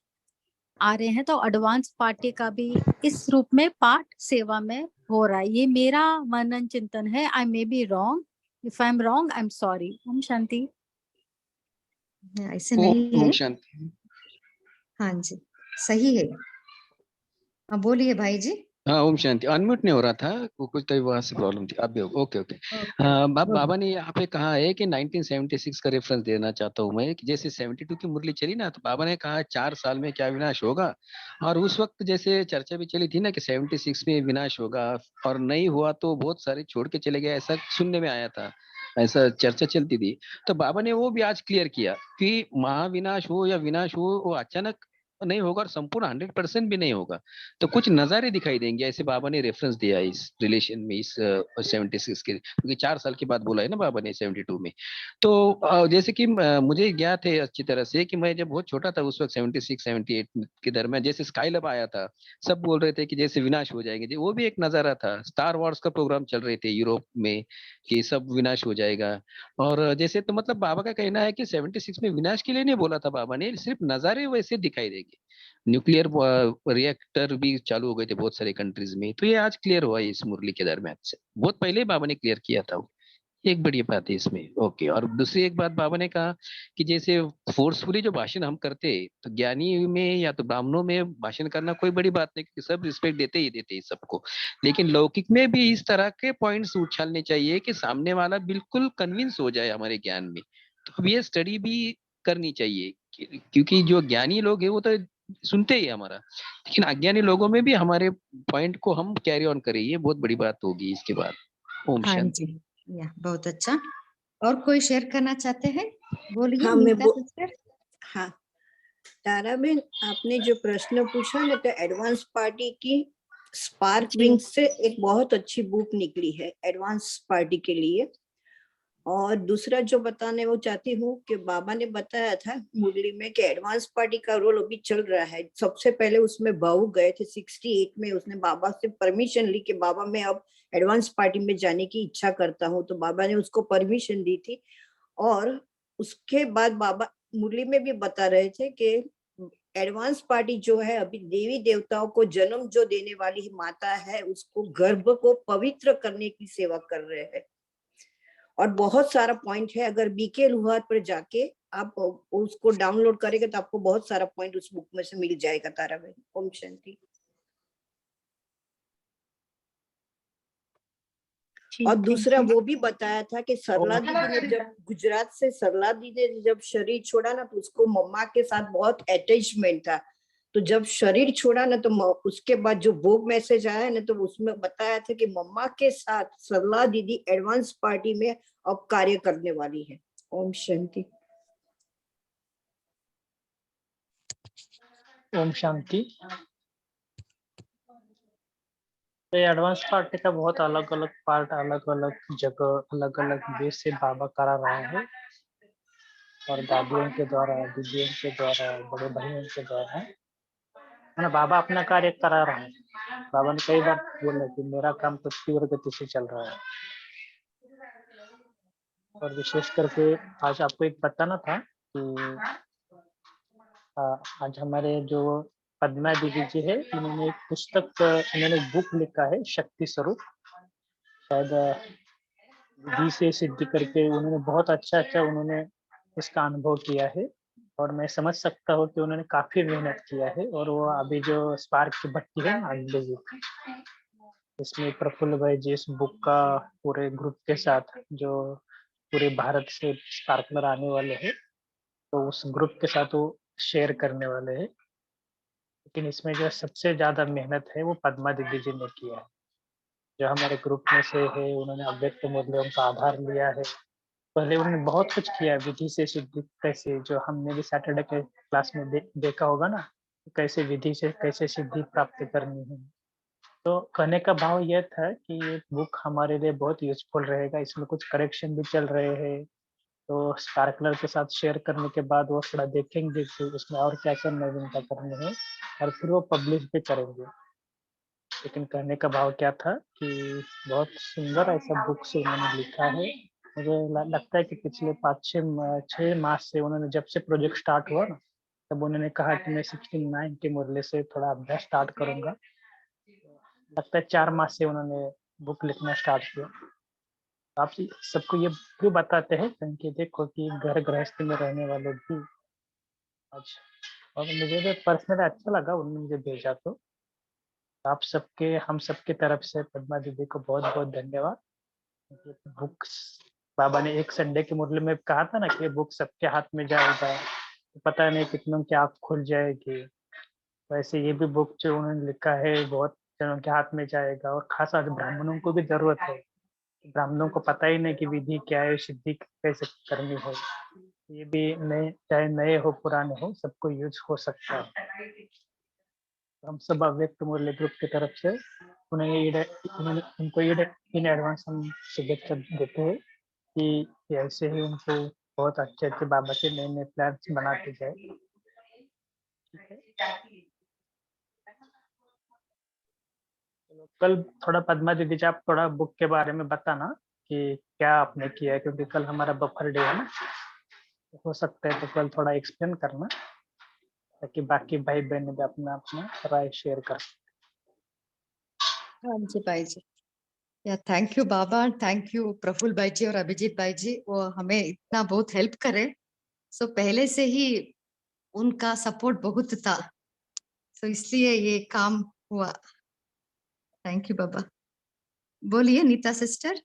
आ रहे हैं, तो एडवांस पार्टी का भी इस रूप में पाठ सेवा में हो रहा है। ये मेरा मनन चिंतन है। I may be wrong, if I am wrong I am sorry. ओम शांति। ऐसे नहीं ओम है। शांति। हाँ जी, सही है। अब बोलिए भाई जी। हाँ ओम शांति। अनम्यूट नहीं हो रहा था, कुछ तो वहां से प्रॉब्लम थी। अब भी ओके ओके। बाबा ने यहाँ पे कहा है कि 1976 का रेफरेंस देना चाहता हूँ मैं, कि जैसे 72 की मुरली चली ना, तो बाबा ने कहा 4 साल में क्या विनाश होगा, और उस वक्त जैसे चर्चा भी चली थी ना कि 76 में विनाश होगा, और नहीं हुआ तो बहुत सारे छोड़ के चले गए, ऐसा सुनने में आया था, ऐसा चर्चा चलती थी। तो बाबा ने वो भी आज क्लियर किया कि महाविनाश हो या विनाश हो, वो अचानक नहीं होगा और संपूर्ण 100% भी नहीं होगा, तो कुछ नजारे दिखाई देंगे। ऐसे बाबा ने रेफरेंस दिया है इस रिलेशन में, इस 76 के, क्योंकि 4 साल के बाद बोला है ना बाबा ने 72 में। तो जैसे कि मुझे ज्ञात है अच्छी तरह से कि मैं जब बहुत छोटा था उस वक्त 76 78 के दरमियान जैसे स्काईलैब आया था, सब बोल रहे थे कि जैसे विनाश हो जाएंगे, वो भी एक नजारा था। स्टार वॉर्स का प्रोग्राम चल रहे थे यूरोप में कि सब विनाश हो जाएगा। और जैसे तो मतलब बाबा का कहना है कि 76 में विनाश के लिए नहीं बोला था बाबा ने, सिर्फ नजारे वैसे दिखाई देंगे। न्यूक्लियर रिएक्टर भी चालू हो गए थे बहुत सारे कंट्रीज में, तो ये आज क्लियर हुआ है इस मुरली के दरमियान से, बहुत पहले ही बाबा ने क्लियर किया था वो। एक बड़ी बात है इसमें। ओके, और दूसरी एक बात बाबा ने कहा कि जैसे फोर्सफुली जो भाषण हम करते हैं, तो ज्ञानी में या तो ब्राह्मणों में भाषण करना कोई बड़ी बात नहीं, क्योंकि सब रिस्पेक्ट देते ही देते हैं सबको। लेकिन लौकिक में भी इस तरह के पॉइंट्स उछालने चाहिए कि सामने वाला बिल्कुल कन्विंस हो जाए हमारे ज्ञान में। तो अब ये स्टडी भी करनी चाहिए क्योंकि जो ज्ञानी लोग हैं वो तो सुनते ही हमारा, लेकिन अज्ञानी लोगों में भी हमारे पॉइंट को हम कैरी ऑन करें, ये बहुत बड़ी बात होगी इसके बाद। ओम हाँ शांति। जी, या बहुत अच्छा। और कोई शेयर करना चाहते हैं? बोलिए हाँ, मैं नीता सिस्टर। हाँ, ताराबेन, आपने जो प्रश्न पूछा ना, तो एडवांस पार्टी की स्पार्क जी। विंग्स से एक बहुत अच्छी बुक निकली है एडवांस पार्टी के लिए। और दूसरा जो बताने वो चाहती हूँ कि बाबा ने बताया था मुरली में कि एडवांस पार्टी का रोल अभी चल रहा है। सबसे पहले उसमें बहू गए थे 68 में, उसने बाबा से परमिशन ली कि बाबा मैं अब एडवांस पार्टी में जाने की इच्छा करता हूँ, तो बाबा ने उसको परमिशन दी थी। और उसके बाद बाबा मुरली में भी बता रहे थे कि एडवांस पार्टी जो है अभी देवी देवताओं को जन्म जो देने वाली माता है, उसको गर्भ को पवित्र करने की सेवा कर रहे हैं। और बहुत सारा पॉइंट है, अगर बीके लुहार पर जाके आप उसको डाउनलोड करेंगे तो आपको बहुत सारा पॉइंट उस बुक में से मिल जाएगा। तारा बहन, ओम शांति। और दूसरा वो भी बताया था कि सरला दीदी ने जब गुजरात से सरला दीदी ने जब शरीर छोड़ा ना, तो उसको मम्मा के साथ बहुत अटैचमेंट था। तो जब शरीर छोड़ा ना, तो उसके बाद जो भोग मैसेज आया ना, तो उसमें बताया था कि मम्मा के साथ सरला दीदी एडवांस पार्टी में अब कार्य करने वाली है। ओम शांति। ओम शांति। तो एडवांस पार्टी का बहुत अलग अलग पार्ट, अलग अलग जगह, अलग अलग देश से बाबा करा रहा है, और दादियों के द्वारा, दीदियों के द्वारा, बड़े भाइयों के द्वारा, है ना, बाबा अपना कार्य करा रहा है। बाबा ने कई बार बोला कि मेरा काम तो तीव्र गति से चल रहा है। और विशेष करके आज आपको एक बताना था कि आज हमारे जो पद्मा दीदी जी है, उन्होंने एक पुस्तक, उन्होंने बुक लिखा है शक्ति स्वरूप, शायद विधि से सिद्धि करके। उन्होंने बहुत अच्छा उन्होंने इसका अनुभव किया है, और मैं समझ सकता हूँ कि उन्होंने काफी मेहनत किया है। और वो अभी जो स्पार्क की भट्टी है अगले बुक, इसमें प्रफुल्ल भाई जी इस बुक का पूरे ग्रुप के साथ, जो पूरे भारत से स्पार्कलर आने वाले हैं, तो उस ग्रुप के साथ वो शेयर करने वाले हैं। लेकिन इसमें जो सबसे ज्यादा मेहनत है वो पद्मा दीदी जी ने किया है, जो हमारे ग्रुप में से है। उन्होंने अव्यक्त मूल्यों का आधार लिया है। पहले उन्होंने बहुत कुछ किया, विधि से सिद्धि कैसे, जो हमने भी सैटरडे के क्लास में देखा होगा ना, कैसे विधि से कैसे सिद्धि प्राप्त करनी है। तो कहने का भाव यह था कि ये बुक हमारे लिए बहुत यूजफुल रहेगा। इसमें कुछ करेक्शन भी चल रहे हैं, तो स्पार्कलर के साथ शेयर करने के बाद वो थोड़ा देखेंगे कि उसमें और क्या क्या नवीनता करनी है, और फिर वो पब्लिश भी करेंगे। लेकिन कहने का भाव क्या था कि बहुत सुंदर ऐसा बुक से उन्होंने लिखा है। मुझे लगता है कि पिछले 5-6 माह से, उन्होंने जब से प्रोजेक्ट स्टार्ट हुआ ना, तब उन्होंने कहा कि मैं 69 के मुरली से थोड़ा अभ्यास स्टार्ट करूंगा। लगता है 4 माह से उन्होंने बुक लिखना स्टार्ट किया। आप सबको ये क्यों बताते हैं, क्योंकि देखो कि घर गृहस्थी में रहने वाले भी आज, और मुझे भी पर्सनली अच्छा लगा उन्होंने मुझे भेजा। तो आप सबके, हम सबके तरफ से पद्मा दीदी को बहुत बहुत धन्यवाद। बुक्स बाबा ने एक संडे की मुरली में कहा था ना कि बुक सबके हाथ में जाएगा, तो पता नहीं कितनों की आँख खुल जाएगी। वैसे ये भी बुक जो उन्होंने लिखा है बहुत जनों के हाथ में जाएगा, और खास आज ब्राह्मणों को भी जरूरत है। ब्राह्मणों को पता ही नहीं कि विधि क्या है, सिद्धि कैसे करनी है। ये भी नए, चाहे नए हो पुराने हो, सबको यूज हो सकता है। हम सब अव्यक्त मुरली ग्रुप की तरफ से उन्हें उनको इन एडवांस हम शुभेच्छा देते हैं कि ऐसे ही उनको बहुत अच्छे अच्छे बाबा के नए नए प्लान्स बनाते जाए। चलो, कल थोड़ा पद्मा दीदी जी आप थोड़ा बुक के बारे में बताना कि क्या आपने किया है, क्योंकि कल हमारा बफर डे है ना, हो सकता है तो कल थोड़ा एक्सप्लेन करना ताकि बाकी भाई बहन भी अपना अपना राय शेयर कर। हाँ जी भाई जी। या थैंक यू बाबा, थैंक यू प्रफुल्ल भाई जी और अभिजीत भाई जी, वो हमें इतना बहुत हेल्प करे। सो पहले से ही उनका सपोर्ट बहुत था, सो इसलिए ये काम हुआ। थैंक यू बाबा। बोलिए नीता सिस्टर।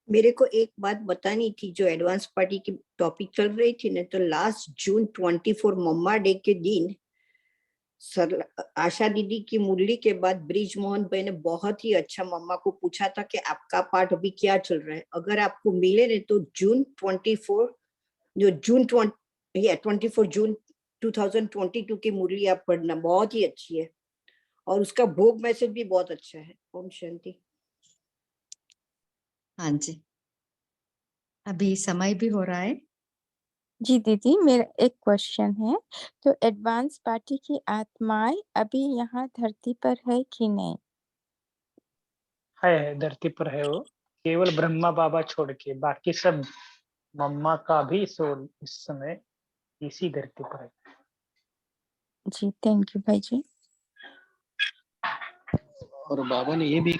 मेरे को एक बात बतानी थी, जो एडवांस पार्टी की टॉपिक चल रही थी ना, तो लास्ट जून 24 मम्मा डे के दिन सर आशा दीदी की मुरली के बाद ब्रिज मोहन भाई ने बहुत ही अच्छा मम्मा को पूछा था कि आपका पार्ट अभी क्या चल रहा है। अगर आपको मिले ने तो जून 24 जो जून 24 जून 2022 की मुरली आप पढ़ना, बहुत ही अच्छी है और उसका भोग मैसेज भी बहुत अच्छा है। ओम शांति। हाँ जी, अभी समय भी हो रहा है। जी दीदी, मेरा एक क्वेश्चन है। तो एडवांस पार्टी की आत्माएं अभी यहाँ धरती पर है कि नहीं? है, धरती पर है वो, केवल ब्रह्मा बाबा छोड़ के बाकी सब, मम्मा का भी सोल इस समय इसी धरती पर है। जी थैंक यू भाई जी। और बाबा ने ये भी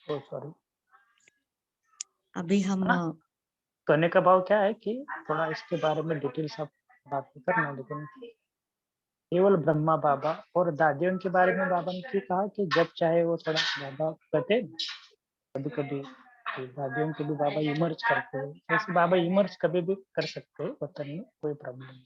सॉरी, अभी हम कहने का भाव क्या है कि थोड़ा इसके बारे में डिटेल्स आप बात करना, लेकिन केवल ब्रह्मा बाबा और दादियों के बारे में बाबा ने क्यों कहा कि जब चाहे वो थोड़ा, बाबा कहते कभी कभी दादियों के भी बाबा इमर्ज करते हैं, वैसे बाबा इमर्ज कभी भी कर सकते हैं वतन में, कोई प्रॉब्लम नहीं।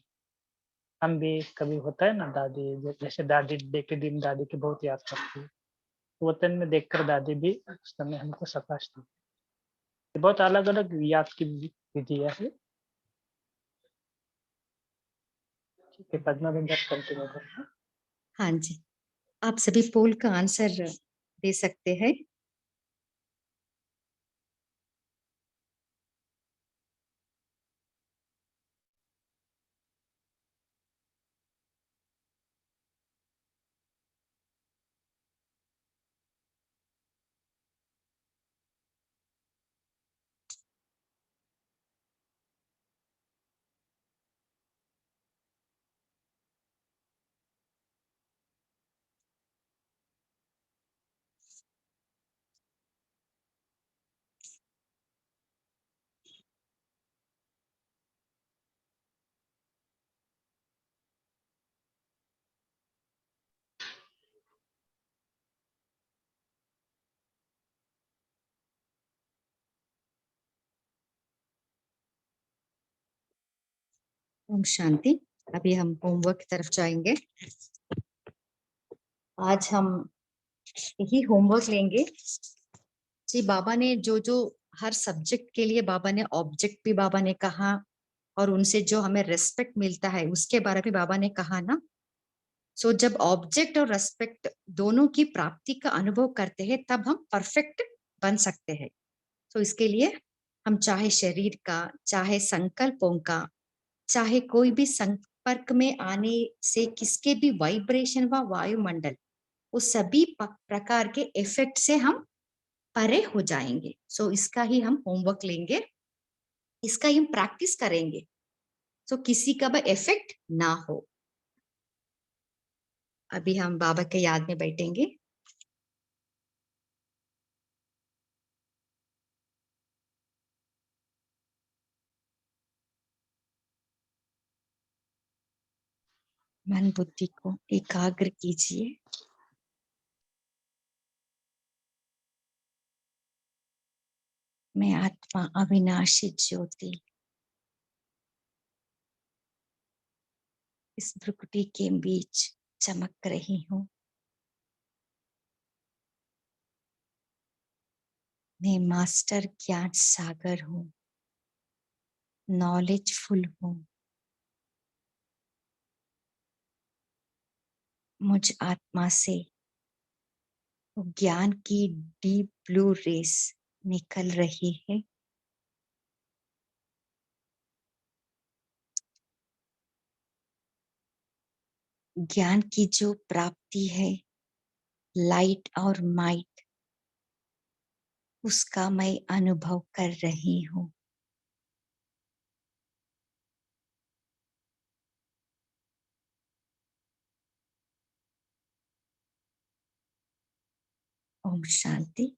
हम भी कभी होता है ना, दादी जैसे दादी डे के दिन दादी की बहुत याद करती है, तो वतन में देखकर दादी भी उस समय हमको सकाशती है। बहुत अलग अलग याद की विधियां है। ठीक है, पद्मा बंदर कंटिन्यू करना। हाँ जी, आप सभी पोल का आंसर दे सकते हैं। ओम शांति। अभी हम होमवर्क की तरफ जाएंगे। आज हम यही होमवर्क लेंगे जी। बाबा ने जो जो हर सब्जेक्ट के लिए बाबा ने ऑब्जेक्ट भी बाबा ने कहा, और उनसे जो हमें रेस्पेक्ट मिलता है उसके बारे में बाबा ने कहा ना। सो जब ऑब्जेक्ट और रेस्पेक्ट दोनों की प्राप्ति का अनुभव करते हैं तब हम परफेक्ट बन सकते हैं। तो इसके लिए हम चाहे शरीर का, चाहे संकल्पों का, चाहे कोई भी संपर्क में आने से किसके भी वाइब्रेशन व वायुमंडल, उस सभी प्रकार के इफेक्ट से हम परे हो जाएंगे। सो इसका ही हम होमवर्क लेंगे, इसका ही हम प्रैक्टिस करेंगे, सो किसी का भी इफेक्ट ना हो। अभी हम बाबा के याद में बैठेंगे। मन बुद्धि को एकाग्र कीजिए। मैं आत्मा अविनाशी ज्योति इस भ्रुकुटी के बीच चमक रही हूँ। मैं मास्टर ज्ञान सागर हूँ। नॉलेजफुल हूँ। मुझ आत्मा से वो ज्ञान की डीप ब्लू रेस निकल रही है। ज्ञान की जो प्राप्ति है, लाइट और माइट, उसका मैं अनुभव कर रही हूँ। ओम शांति।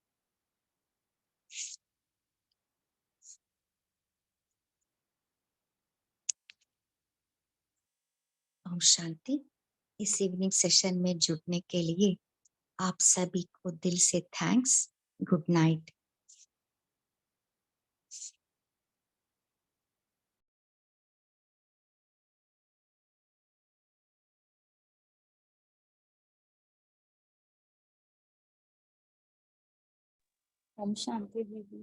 ओम शांति। इस इवनिंग सेशन में जुड़ने के लिए आप सभी को दिल से थैंक्स। Good night. ओम शांति दीदी।